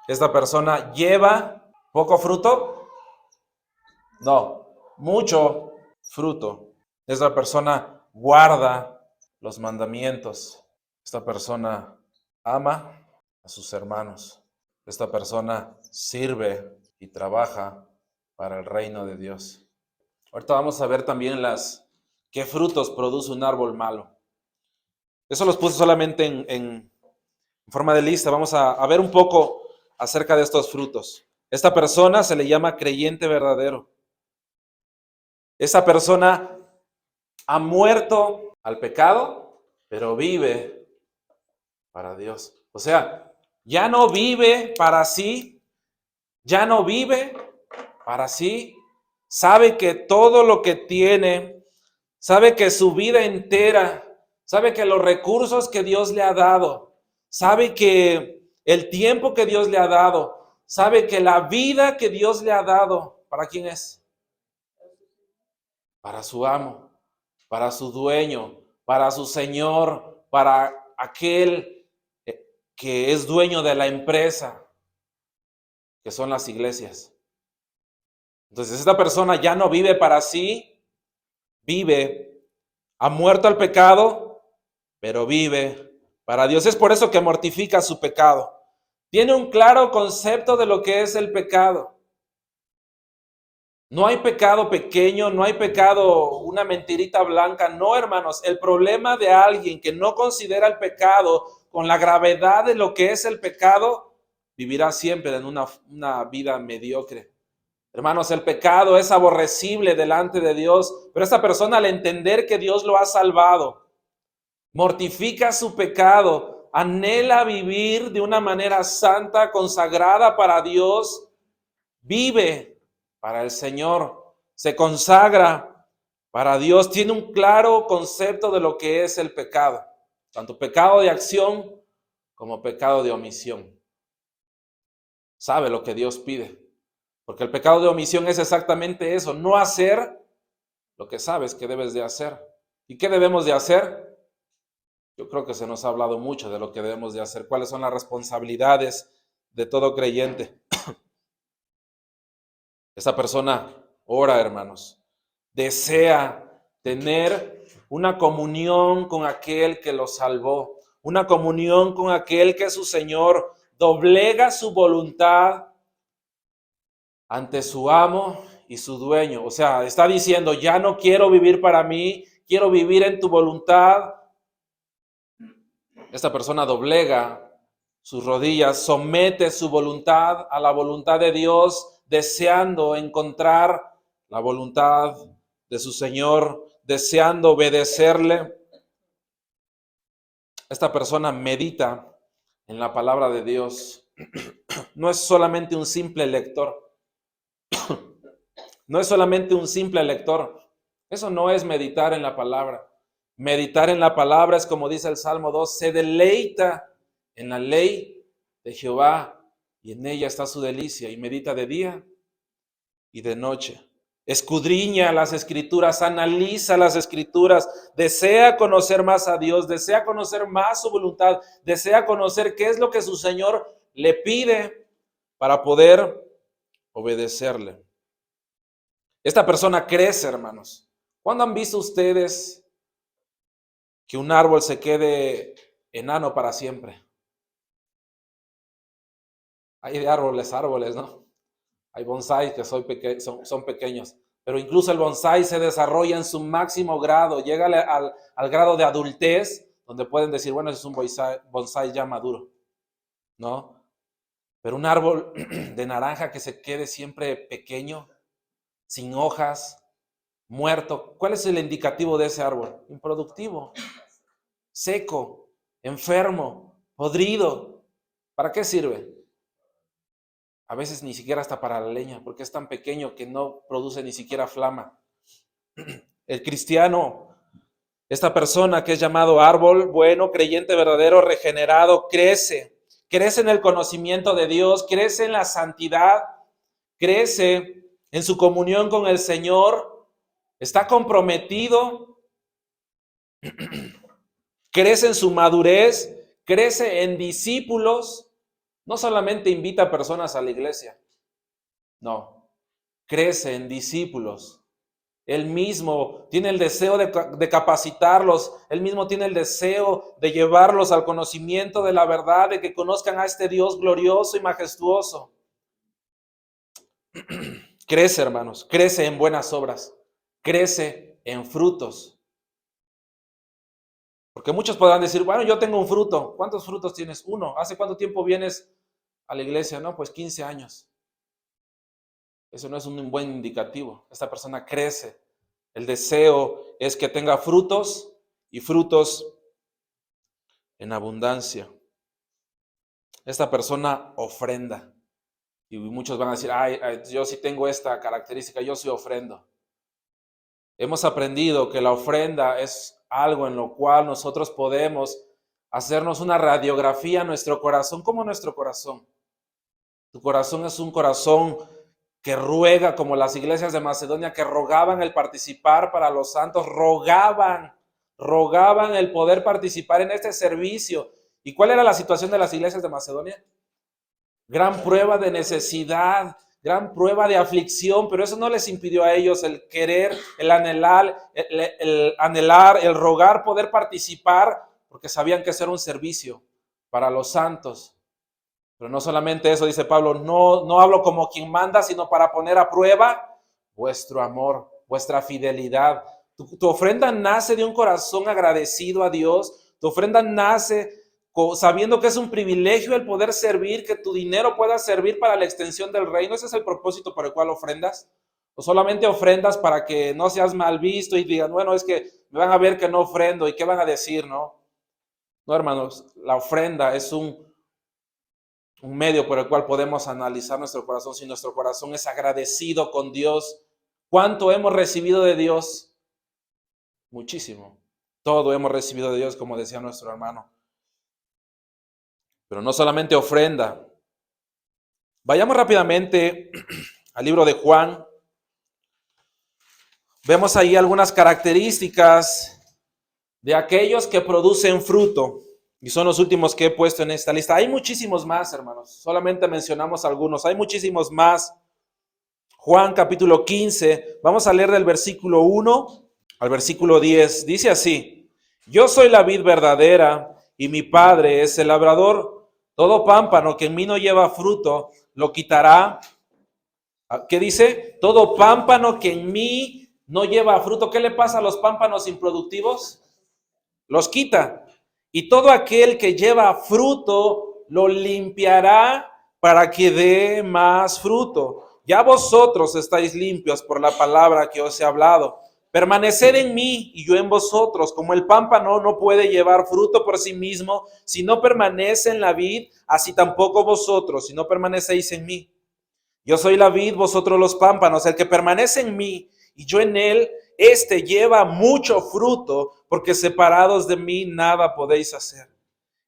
Esta persona lleva poco fruto. No, mucho fruto. Esta persona guarda los mandamientos. Esta persona ama a sus hermanos. Esta persona sirve y trabaja para el reino de Dios. Ahorita vamos a ver también qué frutos produce un árbol malo. Eso los puse solamente en forma de lista. Vamos a ver un poco acerca de estos frutos. Esta persona se le llama creyente verdadero. Esa persona ha muerto al pecado, pero vive para Dios. O sea, ya no vive para sí, ya no vive para sí. Sabe que todo lo que tiene, sabe que su vida entera, sabe que los recursos que Dios le ha dado, sabe que el tiempo que Dios le ha dado, sabe que la vida que Dios le ha dado, ¿para quién es? Para su amo, para su dueño, para su señor, para aquel que es dueño de la empresa, que son las iglesias. Entonces esta persona ya no vive para sí, ha muerto al pecado, pero vive para Dios. Es por eso que mortifica su pecado. Tiene un claro concepto de lo que es el pecado. No hay pecado pequeño, no hay pecado, una mentirita blanca. No, hermanos, el problema de alguien que no considera el pecado con la gravedad de lo que es el pecado, vivirá siempre en una vida mediocre. Hermanos, el pecado es aborrecible delante de Dios, pero esta persona al entender que Dios lo ha salvado, mortifica su pecado, anhela vivir de una manera santa, consagrada para Dios, vive para el Señor, se consagra para Dios, tiene un claro concepto de lo que es el pecado, tanto pecado de acción como pecado de omisión. Sabe lo que Dios pide, porque el pecado de omisión es exactamente eso, no hacer lo que sabes que debes de hacer. ¿Y qué debemos de hacer? Yo creo que se nos ha hablado mucho de lo que debemos de hacer, cuáles son las responsabilidades de todo creyente. Esa persona ora, hermanos, desea tener una comunión con aquel que lo salvó, una comunión con aquel que es su Señor, doblega su voluntad ante su amo y su dueño. O sea, está diciendo, ya no quiero vivir para mí, quiero vivir en tu voluntad, Esta persona doblega sus rodillas, somete su voluntad a la voluntad de Dios, deseando encontrar la voluntad de su Señor, deseando obedecerle. Esta persona medita en la palabra de Dios. No es solamente un simple lector. No es solamente un simple lector. Eso no es meditar en la palabra. Meditar en la palabra es como dice el Salmo 2, se deleita en la ley de Jehová y en ella está su delicia y medita de día y de noche. Escudriña las escrituras, analiza las escrituras, desea conocer más a Dios, desea conocer más su voluntad, desea conocer qué es lo que su Señor le pide para poder obedecerle. Esta persona crece, hermanos. ¿Cuándo han visto ustedes que un árbol se quede enano para siempre? Hay de árboles, ¿no? Hay bonsáis que son pequeños, pero incluso el bonsái se desarrolla en su máximo grado, llega al grado de adultez, donde pueden decir, bueno, es un bonsái ya maduro, ¿no? Pero un árbol de naranja que se quede siempre pequeño, sin hojas, muerto, ¿cuál es el indicativo de ese árbol? Improductivo, seco, enfermo, podrido. ¿Para qué sirve? A veces ni siquiera hasta para la leña, porque es tan pequeño que no produce ni siquiera flama. El cristiano, esta persona que es llamado árbol bueno, creyente verdadero, regenerado, crece en el conocimiento de Dios, crece en la santidad, crece en su comunión con el Señor, está comprometido, crece en su madurez, crece en discípulos. No solamente invita a personas a la iglesia, no, crece en discípulos. Él mismo tiene el deseo de capacitarlos, él mismo tiene el deseo de llevarlos al conocimiento de la verdad, de que conozcan a este Dios glorioso y majestuoso. Crece, hermanos, crece en buenas obras, crece en frutos. Porque muchos podrán decir, bueno, yo tengo un fruto. ¿Cuántos frutos tienes? Uno. ¿Hace cuánto tiempo vienes a la iglesia? No, pues 15 años. Eso no es un buen indicativo. Esta persona crece. El deseo es que tenga frutos y frutos en abundancia. Esta persona ofrenda. Y muchos van a decir, yo sí tengo esta característica, yo sí ofrendo. Hemos aprendido que la ofrenda es algo en lo cual nosotros podemos hacernos una radiografía a nuestro corazón. ¿Cómo nuestro corazón? Tu corazón es un corazón que ruega, como las iglesias de Macedonia que rogaban el participar para los santos, rogaban el poder participar en este servicio. ¿Y cuál era la situación de las iglesias de Macedonia? Gran prueba de necesidad, gran prueba de aflicción, pero eso no les impidió a ellos el querer, el anhelar, el rogar poder participar, porque sabían que eso era un servicio para los santos. Pero no solamente eso, dice Pablo, no hablo como quien manda, sino para poner a prueba vuestro amor, vuestra fidelidad. Tu ofrenda nace de un corazón agradecido a Dios, tu ofrenda nace sabiendo que es un privilegio el poder servir, que tu dinero pueda servir para la extensión del reino. Ese es el propósito por el cual ofrendas. O solamente ofrendas para que no seas mal visto y digan, bueno, es que me van a ver que no ofrendo y qué van a decir, ¿no? No, hermanos, la ofrenda es un medio por el cual podemos analizar nuestro corazón. Si nuestro corazón es agradecido con Dios, ¿cuánto hemos recibido de Dios? Muchísimo. Todo hemos recibido de Dios, como decía nuestro hermano. Pero no solamente ofrenda. Vayamos rápidamente al libro de Juan. Vemos ahí algunas características de aquellos que producen fruto. Y son los últimos que he puesto en esta lista. Hay muchísimos más, hermanos. Solamente mencionamos algunos. Hay muchísimos más. Juan capítulo 15. Vamos a leer del versículo 1 al versículo 10. Dice así: Yo soy la vid verdadera y mi Padre es el labrador. Todo pámpano que en mí no lleva fruto, lo quitará. ¿Qué dice? Todo pámpano que en mí no lleva fruto. ¿Qué le pasa a los pámpanos improductivos? Los quita. Y todo aquel que lleva fruto lo limpiará para que dé más fruto. Ya vosotros estáis limpios por la palabra que os he hablado. Permaneced en mí y yo en vosotros, como el pámpano no puede llevar fruto por sí mismo si no permanece en la vid, así tampoco vosotros, si no permanecéis en mí. Yo soy la vid, vosotros los pámpanos. El que permanece en mí y yo en él, este lleva mucho fruto, porque separados de mí nada podéis hacer.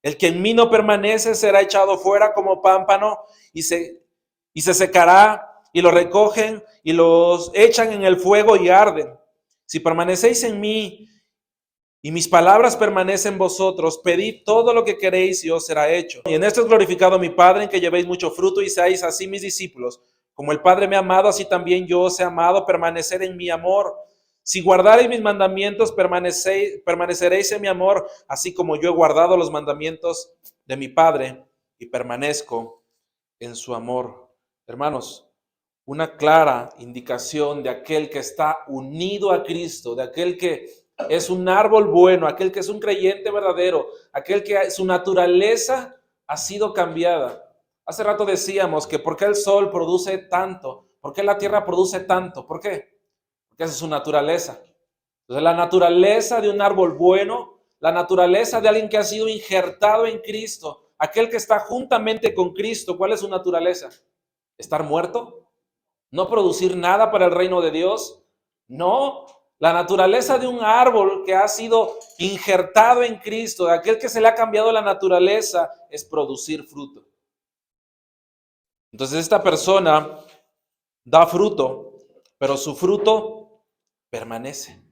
El que en mí no permanece será echado fuera como pámpano y se secará, y lo recogen y los echan en el fuego y arden. Si permanecéis en mí y mis palabras permanecen en vosotros, pedid todo lo que queréis y os será hecho. Y en esto es glorificado mi Padre, en que llevéis mucho fruto y seáis así mis discípulos. Como el Padre me ha amado, así también yo os he amado. Permaneced en mi amor. Si guardareis mis mandamientos, permaneceréis en mi amor, así como yo he guardado los mandamientos de mi Padre y permanezco en su amor. Hermanos, una clara indicación de aquel que está unido a Cristo, de aquel que es un árbol bueno, aquel que es un creyente verdadero, aquel que su naturaleza ha sido cambiada. Hace rato decíamos que ¿por qué el sol produce tanto? ¿Por qué la tierra produce tanto? ¿Por qué? Porque esa es su naturaleza. Entonces, la naturaleza de un árbol bueno, la naturaleza de alguien que ha sido injertado en Cristo, aquel que está juntamente con Cristo, ¿cuál es su naturaleza? ¿Estar muerto? ¿No producir nada para el reino de Dios? No, la naturaleza de un árbol que ha sido injertado en Cristo, de aquel que se le ha cambiado la naturaleza, es producir fruto. Entonces esta persona da fruto, pero su fruto permanece.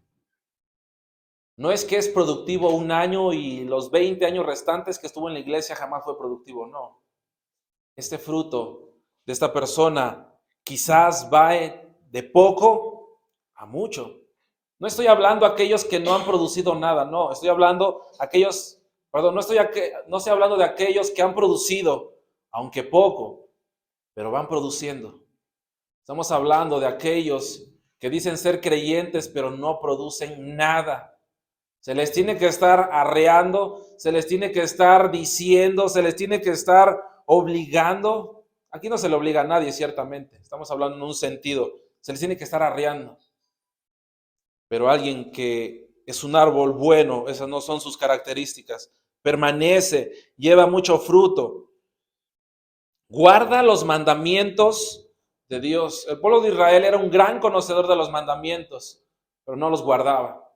No es que es productivo un año y los 20 años restantes que estuvo en la iglesia jamás fue productivo, no. Este fruto de esta persona quizás va de poco a mucho. No estoy hablando de aquellos que no han producido nada, no, estoy hablando aquellos, perdón, no estoy hablando de aquellos que han producido, aunque poco, pero van produciendo. Estamos hablando de aquellos que dicen ser creyentes, pero no producen nada. Se les tiene que estar arreando, se les tiene que estar diciendo, se les tiene que estar obligando. Aquí no se le obliga a nadie, ciertamente. Estamos hablando en un sentido. Se les tiene que estar arreando. Pero alguien que es un árbol bueno, esas no son sus características. Permanece, lleva mucho fruto. Guarda los mandamientos de Dios. El pueblo de Israel era un gran conocedor de los mandamientos, pero no los guardaba.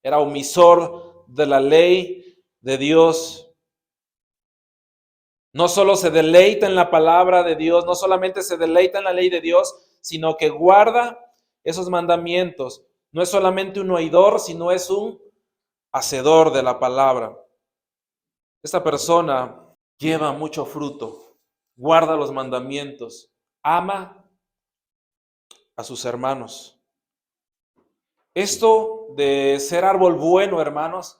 Era omisor de la ley de Dios. No solo se deleita en la palabra de Dios, no solamente se deleita en la ley de Dios, sino que guarda esos mandamientos. No es solamente un oidor, sino es un hacedor de la palabra. Esta persona lleva mucho fruto, guarda los mandamientos, ama a sus hermanos. Esto de ser árbol bueno, hermanos,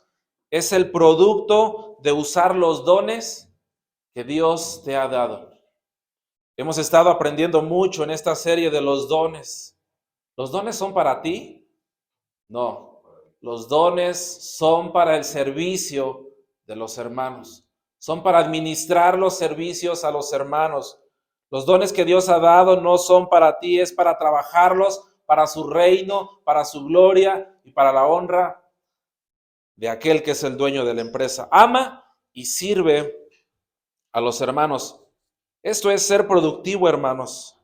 es el producto de usar los dones que Dios te ha dado. Hemos estado aprendiendo mucho en esta serie de los dones. ¿Los dones son para ti? No. Los dones son para el servicio de los hermanos. Son para administrar los servicios a los hermanos. Los dones que Dios ha dado no son para ti, es para trabajarlos para su reino, para su gloria y para la honra de aquel que es el dueño de la empresa. Ama y sirve a los hermanos. Esto es ser productivo, hermanos.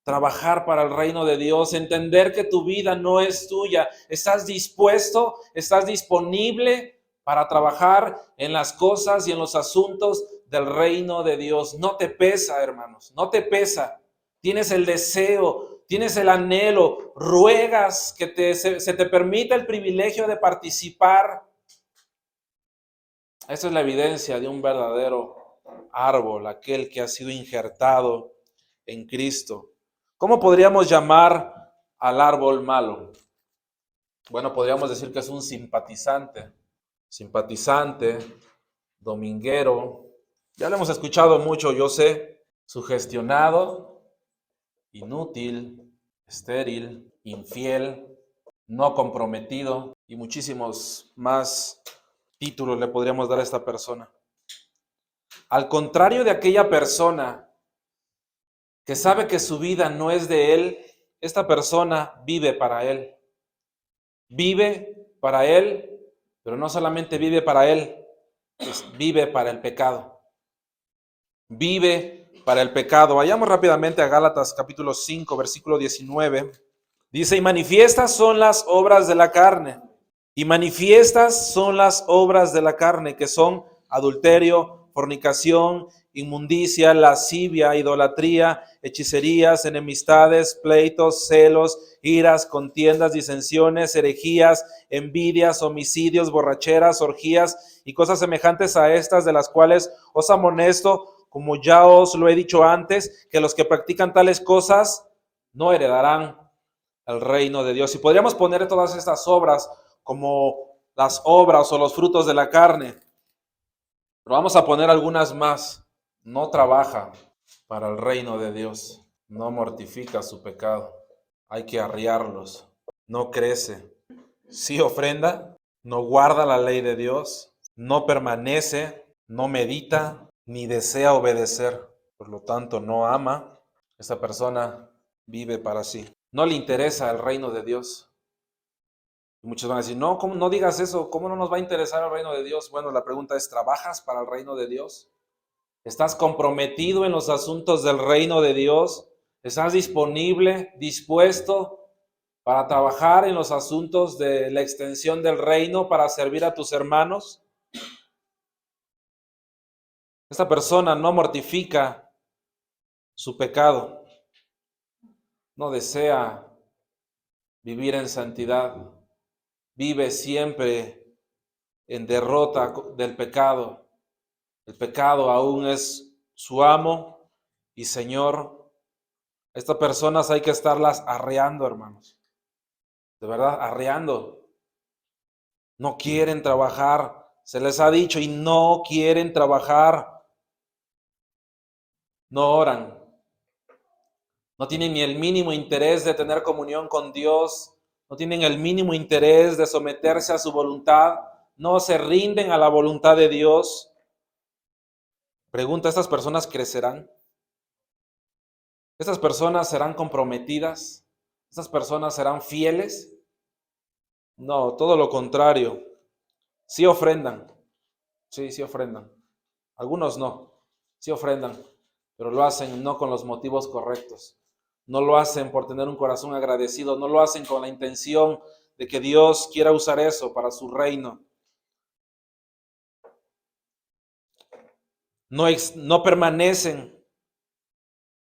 Trabajar para el reino de Dios, entender que tu vida no es tuya. Estás dispuesto, estás disponible para trabajar en las cosas y en los asuntos del reino de Dios. No te pesa, hermanos, no te pesa. Tienes el deseo, tienes el anhelo, ruegas que se te permita el privilegio de participar. Esa es la evidencia de un verdadero árbol, aquel que ha sido injertado en Cristo. ¿Cómo podríamos llamar al árbol malo? Bueno, podríamos decir que es un simpatizante, dominguero. Ya lo hemos escuchado mucho, yo sé, sugestionado, inútil, estéril, infiel, no comprometido y muchísimos más título le podríamos dar a esta persona? Al contrario de aquella persona que sabe que su vida no es de él, esta persona vive para él. Vive para él, pero no solamente vive para él, vive para el pecado. Vive para el pecado. Vayamos rápidamente a Gálatas capítulo 5, versículo 19. Dice, y manifiestas son las obras de la carne. Y manifiestas son las obras de la carne, que son adulterio, fornicación, inmundicia, lascivia, idolatría, hechicerías, enemistades, pleitos, celos, iras, contiendas, disensiones, herejías, envidias, homicidios, borracheras, orgías y cosas semejantes a estas, de las cuales os amonesto, como ya os lo he dicho antes, que los que practican tales cosas no heredarán el reino de Dios. Y podríamos poner todas estas obras como las obras o los frutos de la carne, pero vamos a poner algunas más. No trabaja para el reino de Dios, no mortifica su pecado, hay que arriarlos, no crece, sí ofrenda, no guarda la ley de Dios, no permanece, no medita, ni desea obedecer, por lo tanto no ama. Esa persona vive para sí, no le interesa el reino de Dios. Muchos van a decir, no, ¿cómo no digas eso? ¿Cómo no nos va a interesar el reino de Dios? Bueno, la pregunta es, ¿trabajas para el reino de Dios? ¿Estás comprometido en los asuntos del reino de Dios? ¿Estás disponible, dispuesto para trabajar en los asuntos de la extensión del reino, para servir a tus hermanos? Esta persona no mortifica su pecado, no desea vivir en santidad, vive siempre en derrota del pecado. El pecado aún es su amo y Señor. Estas personas hay que estarlas arreando, hermanos. De verdad, arreando. No quieren trabajar. Se les ha dicho y no quieren trabajar. No oran. No tienen ni el mínimo interés de tener comunión con Dios. No tienen el mínimo interés de someterse a su voluntad. No se rinden a la voluntad de Dios. Pregunta, ¿estas personas crecerán? ¿Estas personas serán comprometidas? ¿Estas personas serán fieles? No, todo lo contrario. Sí ofrendan. Sí ofrendan. Algunos no. Sí ofrendan, pero lo hacen no con los motivos correctos. No lo hacen por tener un corazón agradecido. No lo hacen con la intención de que Dios quiera usar eso para su reino. No permanecen.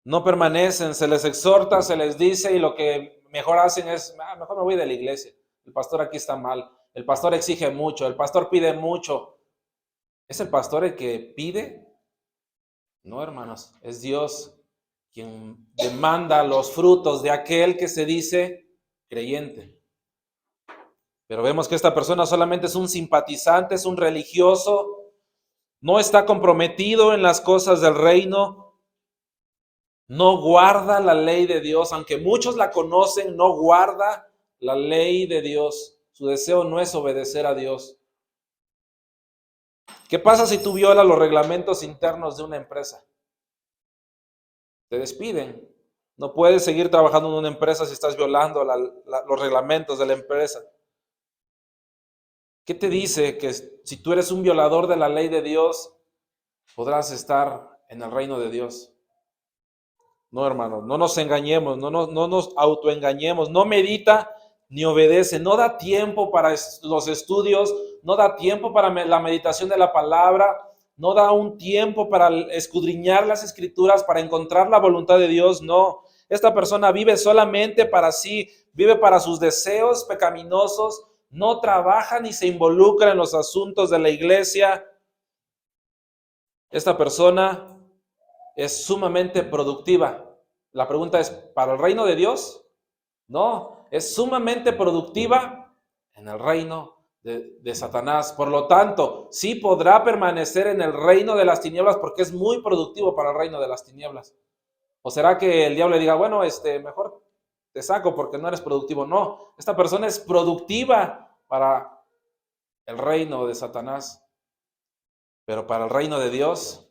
No permanecen, se les exhorta, se les dice y lo que mejor hacen es, mejor me voy de la iglesia. El pastor aquí está mal, el pastor exige mucho, el pastor pide mucho. ¿Es el pastor el que pide? No, hermanos, es Dios quien demanda los frutos de aquel que se dice creyente. Pero vemos que esta persona solamente es un simpatizante, es un religioso, no está comprometido en las cosas del reino. No guarda la ley de Dios, aunque muchos la conocen, no guarda la ley de Dios. Su deseo no es obedecer a Dios. ¿Qué pasa si tú violas los reglamentos internos de una empresa? Te despiden. No puedes seguir trabajando en una empresa si estás violando los reglamentos de la empresa. ¿Qué te dice que si tú eres un violador de la ley de Dios, podrás estar en el reino de Dios? No, hermano, no nos engañemos, no nos autoengañemos, no medita ni obedece, no da tiempo para los estudios, no da tiempo para la meditación de la palabra, no da un tiempo para escudriñar las escrituras, para encontrar la voluntad de Dios, no. Esta persona vive solamente para sí, vive para sus deseos pecaminosos, no trabaja ni se involucra en los asuntos de la iglesia. Esta persona es sumamente productiva. La pregunta es, ¿para el reino de Dios? No, es sumamente productiva en el reino de Satanás. Por lo tanto, sí podrá permanecer en el reino de las tinieblas porque es muy productivo para el reino de las tinieblas. ¿O será que el diablo le diga, bueno, mejor te saco porque no eres productivo? No, esta persona es productiva para el reino de Satanás, pero para el reino de Dios,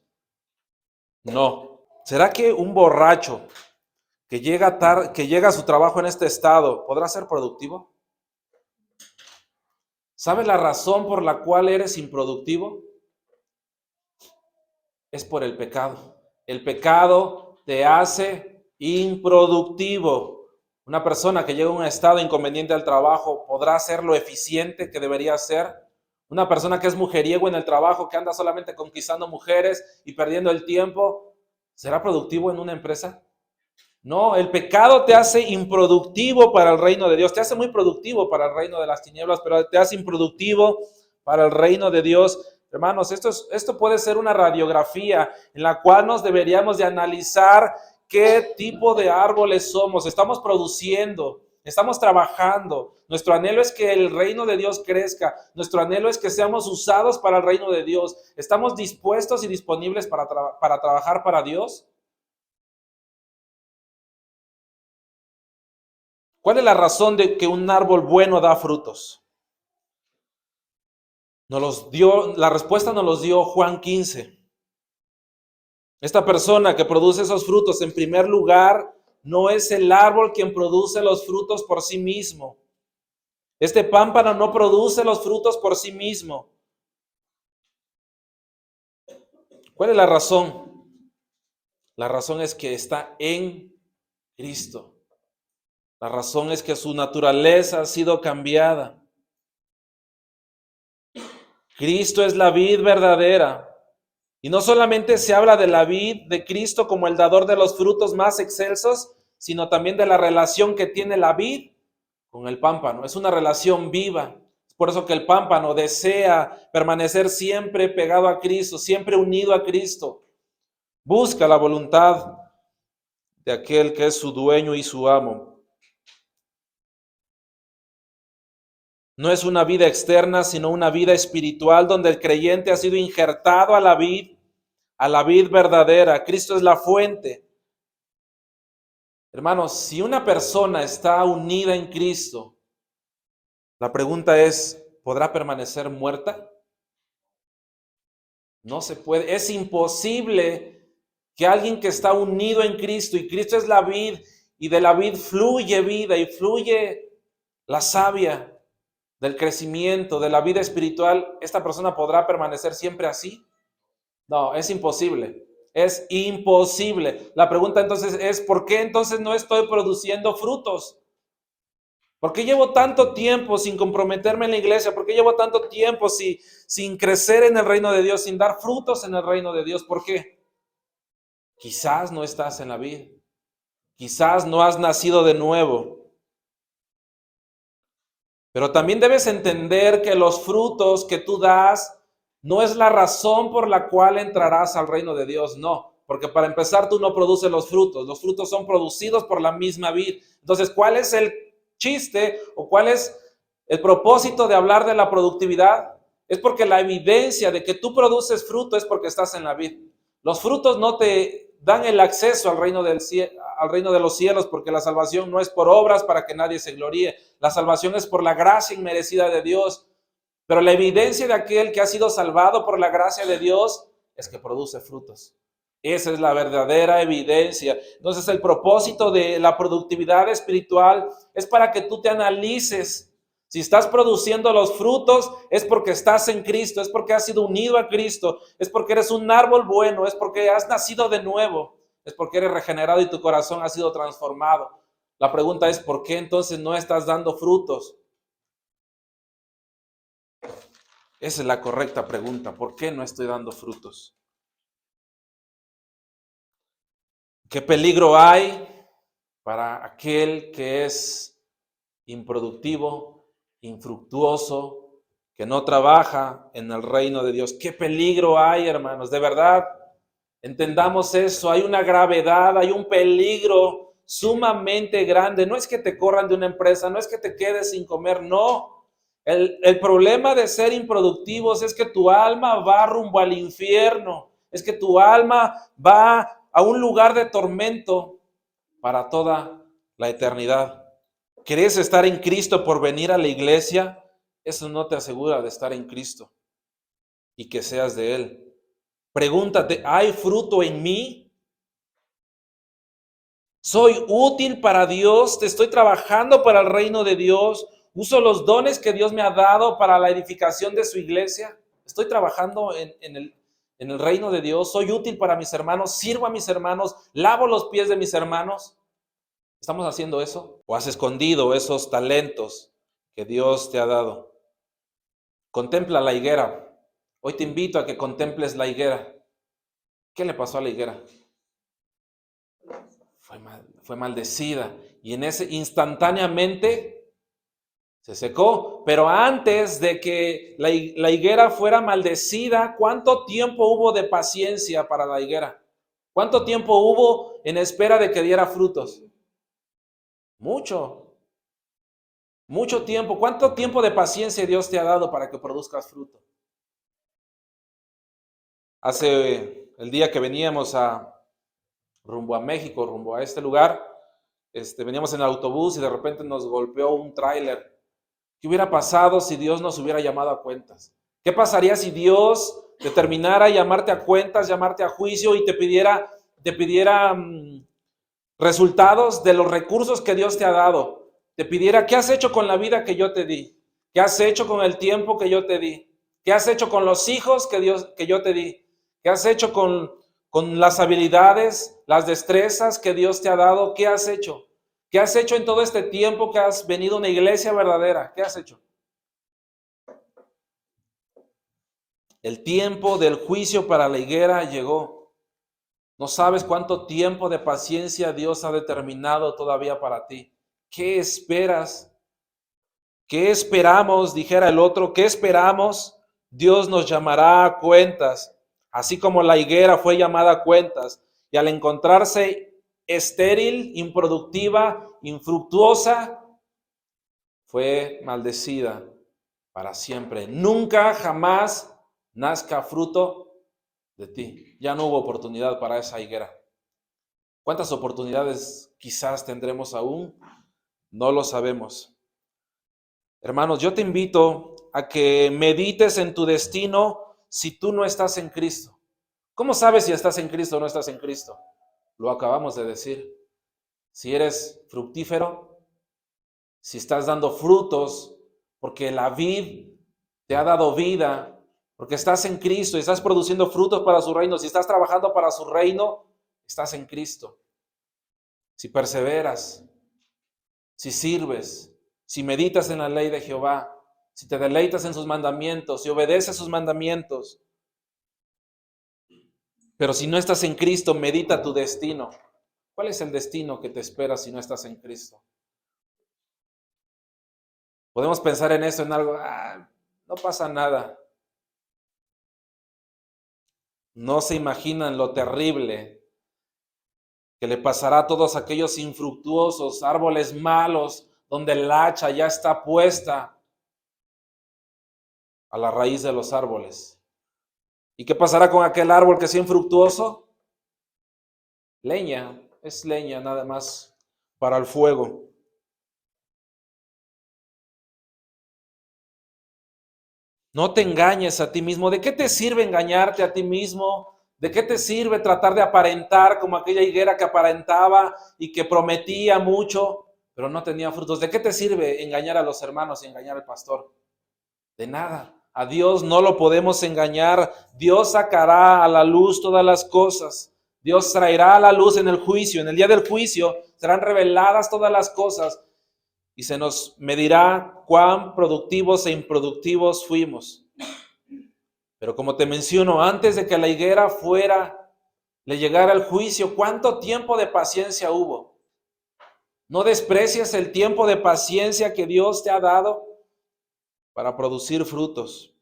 no. ¿Será que un borracho que llega a su trabajo en este estado podrá ser productivo? ¿Sabes la razón por la cual eres improductivo? Es por el pecado. El pecado te hace improductivo. Una persona que llega a un estado inconveniente al trabajo, ¿podrá ser lo eficiente que debería ser? Una persona que es mujeriego en el trabajo, que anda solamente conquistando mujeres y perdiendo el tiempo, ¿será productivo en una empresa? No, el pecado te hace improductivo para el reino de Dios. Te hace muy productivo para el reino de las tinieblas, pero te hace improductivo para el reino de Dios. Hermanos, esto puede ser una radiografía en la cual nos deberíamos de analizar qué tipo de árboles somos. Estamos produciendo, estamos trabajando. Nuestro anhelo es que el reino de Dios crezca. Nuestro anhelo es que seamos usados para el reino de Dios. ¿Estamos dispuestos y disponibles para trabajar para Dios? ¿Cuál es la razón de que un árbol bueno da frutos? La respuesta nos los dio Juan 15. Esta persona que produce esos frutos, en primer lugar, no es el árbol quien produce los frutos por sí mismo. Este pámpano no produce los frutos por sí mismo. ¿Cuál es la razón? La razón es que está en Cristo. La razón es que su naturaleza ha sido cambiada. Cristo es la vid verdadera. Y no solamente se habla de la vid de Cristo como el dador de los frutos más excelsos, sino también de la relación que tiene la vid con el pámpano. Es una relación viva. Es por eso que el pámpano desea permanecer siempre pegado a Cristo, siempre unido a Cristo. Busca la voluntad de aquel que es su dueño y su amo. No es una vida externa, sino una vida espiritual donde el creyente ha sido injertado a la vid verdadera. Cristo es la fuente. Hermanos, si una persona está unida en Cristo, la pregunta es, ¿podrá permanecer muerta? No se puede, es imposible que alguien que está unido en Cristo y Cristo es la vid y de la vid fluye vida y fluye la savia del crecimiento, de la vida espiritual, ¿esta persona podrá permanecer siempre así? No, es imposible. Es imposible. La pregunta entonces es, ¿por qué entonces no estoy produciendo frutos? ¿Por qué llevo tanto tiempo sin comprometerme en la iglesia? ¿Por qué llevo tanto tiempo sin crecer en el reino de Dios, sin dar frutos en el reino de Dios? ¿Por qué? Quizás no estás en la vida. Quizás no has nacido de nuevo. Pero también debes entender que los frutos que tú das no es la razón por la cual entrarás al reino de Dios, no. Porque para empezar tú no produces los frutos son producidos por la misma vid. Entonces, ¿cuál es el chiste o cuál es el propósito de hablar de la productividad? Es porque la evidencia de que tú produces fruto es porque estás en la vid. Los frutos no te dan el acceso al reino de los cielos, porque la salvación no es por obras para que nadie se gloríe. La salvación es por la gracia inmerecida de Dios. Pero la evidencia de aquel que ha sido salvado por la gracia de Dios es que produce frutos. Esa es la verdadera evidencia. Entonces, el propósito de la productividad espiritual es para que tú te analices. Si estás produciendo los frutos, es porque estás en Cristo, es porque has sido unido a Cristo, es porque eres un árbol bueno, es porque has nacido de nuevo, es porque eres regenerado y tu corazón ha sido transformado. La pregunta es, ¿por qué entonces no estás dando frutos? Esa es la correcta pregunta. ¿Por qué no estoy dando frutos? ¿Qué peligro hay para aquel que es improductivo, infructuoso, que no trabaja en el reino de Dios? ¿Qué peligro hay, hermanos? De verdad, entendamos eso. Hay una gravedad, hay un peligro sumamente grande. No es que te corran de una empresa, no es que te quedes sin comer, no. El problema de ser improductivos es que tu alma va rumbo al infierno, es que tu alma va a un lugar de tormento para toda la eternidad. ¿Querés estar en Cristo por venir a la iglesia? eso no te asegura de estar en Cristo y que seas de Él. Pregúntate, ¿hay fruto en mí? ¿Soy útil para Dios? ¿Te estoy trabajando para el reino de Dios? ¿Uso los dones que Dios me ha dado para la edificación de su iglesia? ¿Estoy trabajando en el reino de Dios? ¿Soy útil para mis hermanos? ¿Sirvo a mis hermanos? ¿Lavo los pies de mis hermanos? ¿Estamos haciendo eso? ¿O has escondido esos talentos que Dios te ha dado? Contempla la higuera. Hoy te invito a que contemples la higuera. ¿Qué le pasó a la higuera? Fue maldecida. Y en ese instantáneamente se secó. Pero antes de que la higuera fuera maldecida, ¿cuánto tiempo hubo de paciencia para la higuera? ¿Cuánto tiempo hubo en espera de que diera frutos? Mucho, mucho tiempo. ¿Cuánto tiempo de paciencia Dios te ha dado para que produzcas fruto? Hace el día que veníamos rumbo a México, rumbo a este lugar, veníamos en el autobús y de repente nos golpeó un tráiler. ¿Qué hubiera pasado si Dios nos hubiera llamado a cuentas? ¿Qué pasaría si Dios determinara llamarte a cuentas, llamarte a juicio y te pidiera resultados de los recursos que Dios te ha dado? Te pidiera, ¿qué has hecho con la vida que yo te di? ¿Qué has hecho con el tiempo que yo te di? ¿Qué has hecho con los hijos que yo te di? ¿Qué has hecho con las habilidades, las destrezas que Dios te ha dado? ¿Qué has hecho? ¿Qué has hecho en todo este tiempo que has venido a una iglesia verdadera? ¿Qué has hecho? El tiempo del juicio para la higuera llegó. No sabes cuánto tiempo de paciencia Dios ha determinado todavía para ti. ¿Qué esperas? ¿Qué esperamos? Dijera el otro, ¿qué esperamos? Dios nos llamará a cuentas, así como la higuera fue llamada a cuentas. Y al encontrarse estéril, improductiva, infructuosa, fue maldecida para siempre. Nunca, jamás nazca fruto de ti. Ya no hubo oportunidad para esa higuera. ¿Cuántas oportunidades quizás tendremos aún? No lo sabemos. Hermanos, yo te invito a que medites en tu destino si tú no estás en Cristo. ¿Cómo sabes si estás en Cristo o no estás en Cristo? Lo acabamos de decir. Si eres fructífero, si estás dando frutos, porque la vid te ha dado vida, porque estás en Cristo y estás produciendo frutos para su reino, si estás trabajando para su reino, estás en Cristo. Si perseveras, si sirves, si meditas en la ley de Jehová, si te deleitas en sus mandamientos, si obedeces sus mandamientos. Pero si no estás en Cristo, medita tu destino. ¿Cuál es el destino que te espera si no estás en Cristo? Podemos pensar en eso, en algo, no pasa nada. No se imaginan lo terrible que le pasará a todos aquellos infructuosos, árboles malos, donde el hacha ya está puesta a la raíz de los árboles. ¿Y qué pasará con aquel árbol que es infructuoso? Leña, es leña nada más para el fuego. No te engañes a ti mismo. ¿De qué te sirve engañarte a ti mismo? ¿De qué te sirve tratar de aparentar como aquella higuera que aparentaba y que prometía mucho, pero no tenía frutos? ¿De qué te sirve engañar a los hermanos y engañar al pastor? De nada. A Dios no lo podemos engañar. Dios sacará a la luz todas las cosas. Dios traerá a la luz en el juicio. En el día del juicio serán reveladas todas las cosas y se nos medirá cuán productivos e improductivos fuimos. Pero como te menciono, antes de que la higuera le llegara el juicio, ¿cuánto tiempo de paciencia hubo? No desprecies el tiempo de paciencia que Dios te ha dado para producir frutos.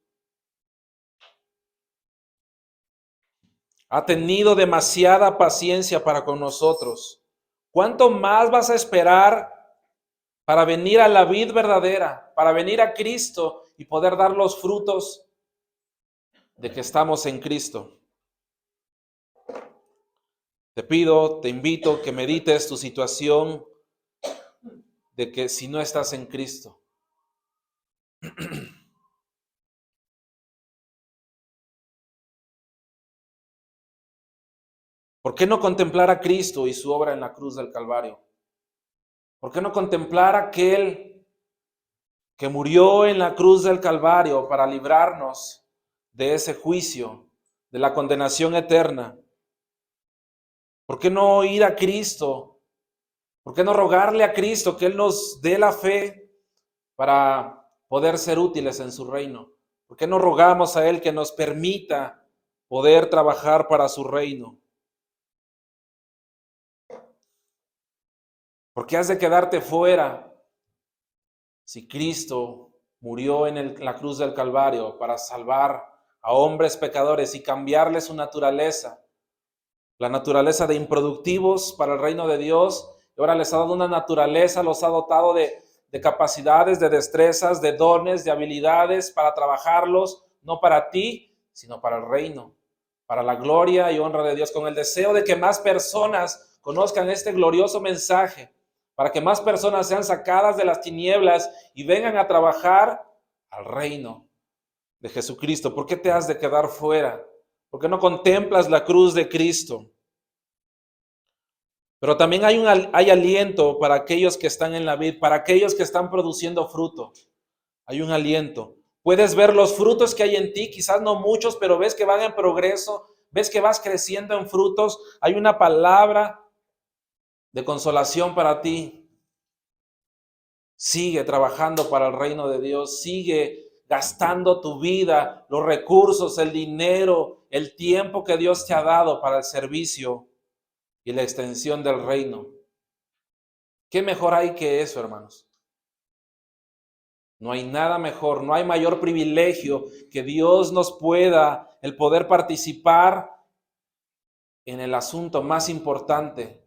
Ha tenido demasiada paciencia para con nosotros. ¿Cuánto más vas a esperar para venir a la vid verdadera, para venir a Cristo y poder dar los frutos de que estamos en Cristo? Te pido, te invito que medites tu situación de que si no estás en Cristo, ¿Por qué no contemplar a Cristo y su obra en la cruz del Calvario? ¿Por qué no contemplar a aquel que murió en la cruz del Calvario para librarnos de ese juicio, de la condenación eterna? ¿Por qué no ir a Cristo? ¿Por qué no rogarle a Cristo que Él nos dé la fe para poder ser útiles en su reino? ¿Por qué no rogamos a Él que nos permita poder trabajar para su reino? ¿Por qué has de quedarte fuera si Cristo murió en la cruz del Calvario para salvar a hombres pecadores y cambiarles su naturaleza? La naturaleza de improductivos para el reino de Dios, y ahora les ha dado una naturaleza, los ha dotado de capacidades, de destrezas, de dones, de habilidades para trabajarlos, no para ti, sino para el reino, para la gloria y honra de Dios, con el deseo de que más personas conozcan este glorioso mensaje, para que más personas sean sacadas de las tinieblas y vengan a trabajar al reino de Jesucristo. ¿Por qué te has de quedar fuera? ¿Por qué no contemplas la cruz de Cristo? Pero también hay aliento para aquellos que están en la vid, para aquellos que están produciendo fruto. Hay un aliento. Puedes ver los frutos que hay en ti, quizás no muchos, pero ves que van en progreso, ves que vas creciendo en frutos. Hay una palabra de consolación para ti. Sigue trabajando para el reino de Dios, sigue gastando tu vida, los recursos, el dinero, el tiempo que Dios te ha dado para el servicio y la extensión del reino. ¿Qué mejor hay que eso, hermanos? No hay nada mejor, no hay mayor privilegio que Dios nos pueda el poder participar en el asunto más importante,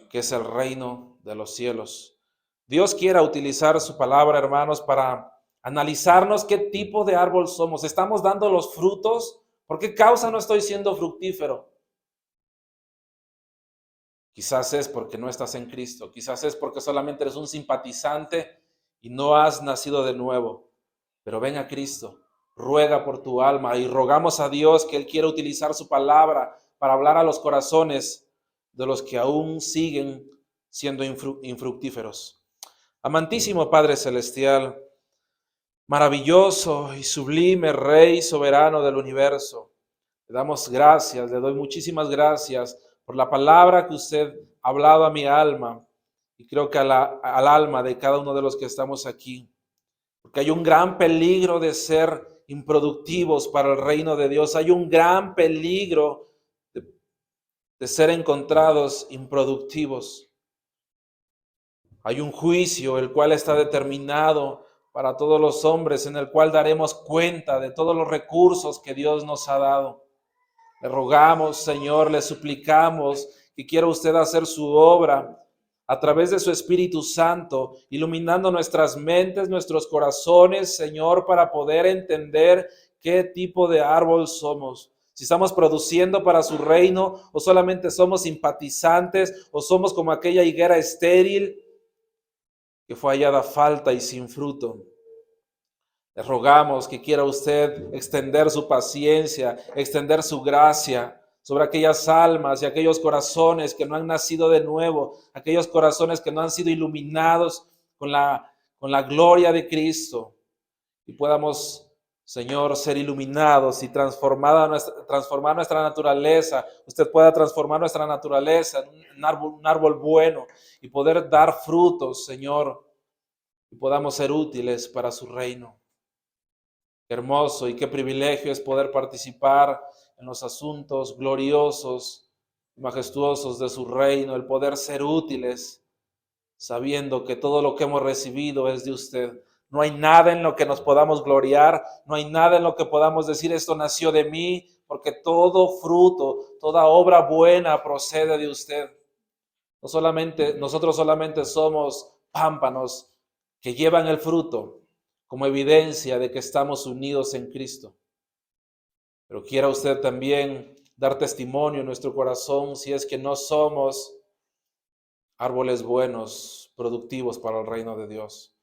que es el reino de los cielos. Dios quiera utilizar su palabra, hermanos, para analizarnos qué tipo de árbol somos. ¿Estamos dando los frutos? ¿Por qué causa no estoy siendo fructífero? Quizás es porque no estás en Cristo, quizás es porque solamente eres un simpatizante y no has nacido de nuevo. Pero ven a Cristo, ruega por tu alma y rogamos a Dios que Él quiera utilizar su palabra para hablar a los corazones de los que aún siguen siendo infructíferos. Amantísimo Padre Celestial, maravilloso y sublime Rey soberano del universo, le damos gracias, le doy muchísimas gracias por la palabra que usted ha hablado a mi alma y creo que al alma de cada uno de los que estamos aquí. Porque hay un gran peligro de ser improductivos para el reino de Dios. Hay un gran peligro de ser encontrados improductivos. Hay un juicio el cual está determinado para todos los hombres, en el cual daremos cuenta de todos los recursos que Dios nos ha dado. Le rogamos, Señor, le suplicamos que quiera usted hacer su obra a través de su Espíritu Santo, iluminando nuestras mentes, nuestros corazones, Señor, para poder entender qué tipo de árbol somos. Si estamos produciendo para su reino, o solamente somos simpatizantes, o somos como aquella higuera estéril que fue hallada falta y sin fruto. Le rogamos que quiera usted extender su paciencia, extender su gracia sobre aquellas almas y aquellos corazones que no han nacido de nuevo, aquellos corazones que no han sido iluminados con la gloria de Cristo, y podamos, Señor, ser iluminados y transformar nuestra naturaleza. Usted pueda transformar nuestra naturaleza en un árbol bueno y poder dar frutos, Señor, y podamos ser útiles para su reino. Hermoso y qué privilegio es poder participar en los asuntos gloriosos, majestuosos de su reino, el poder ser útiles, sabiendo que todo lo que hemos recibido es de usted. No hay nada en lo que nos podamos gloriar, no hay nada en lo que podamos decir esto nació de mí, porque todo fruto, toda obra buena procede de usted. Nosotros solamente somos pámpanos que llevan el fruto como evidencia de que estamos unidos en Cristo. Pero quiera usted también dar testimonio en nuestro corazón si es que no somos árboles buenos, productivos para el reino de Dios.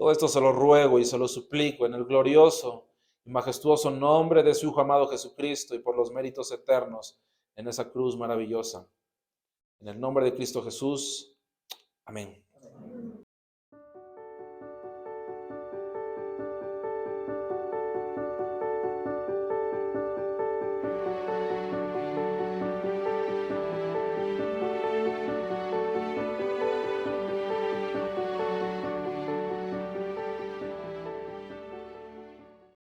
Todo esto se lo ruego y se lo suplico en el glorioso y majestuoso nombre de su Hijo amado Jesucristo y por los méritos eternos en esa cruz maravillosa. En el nombre de Cristo Jesús. Amén.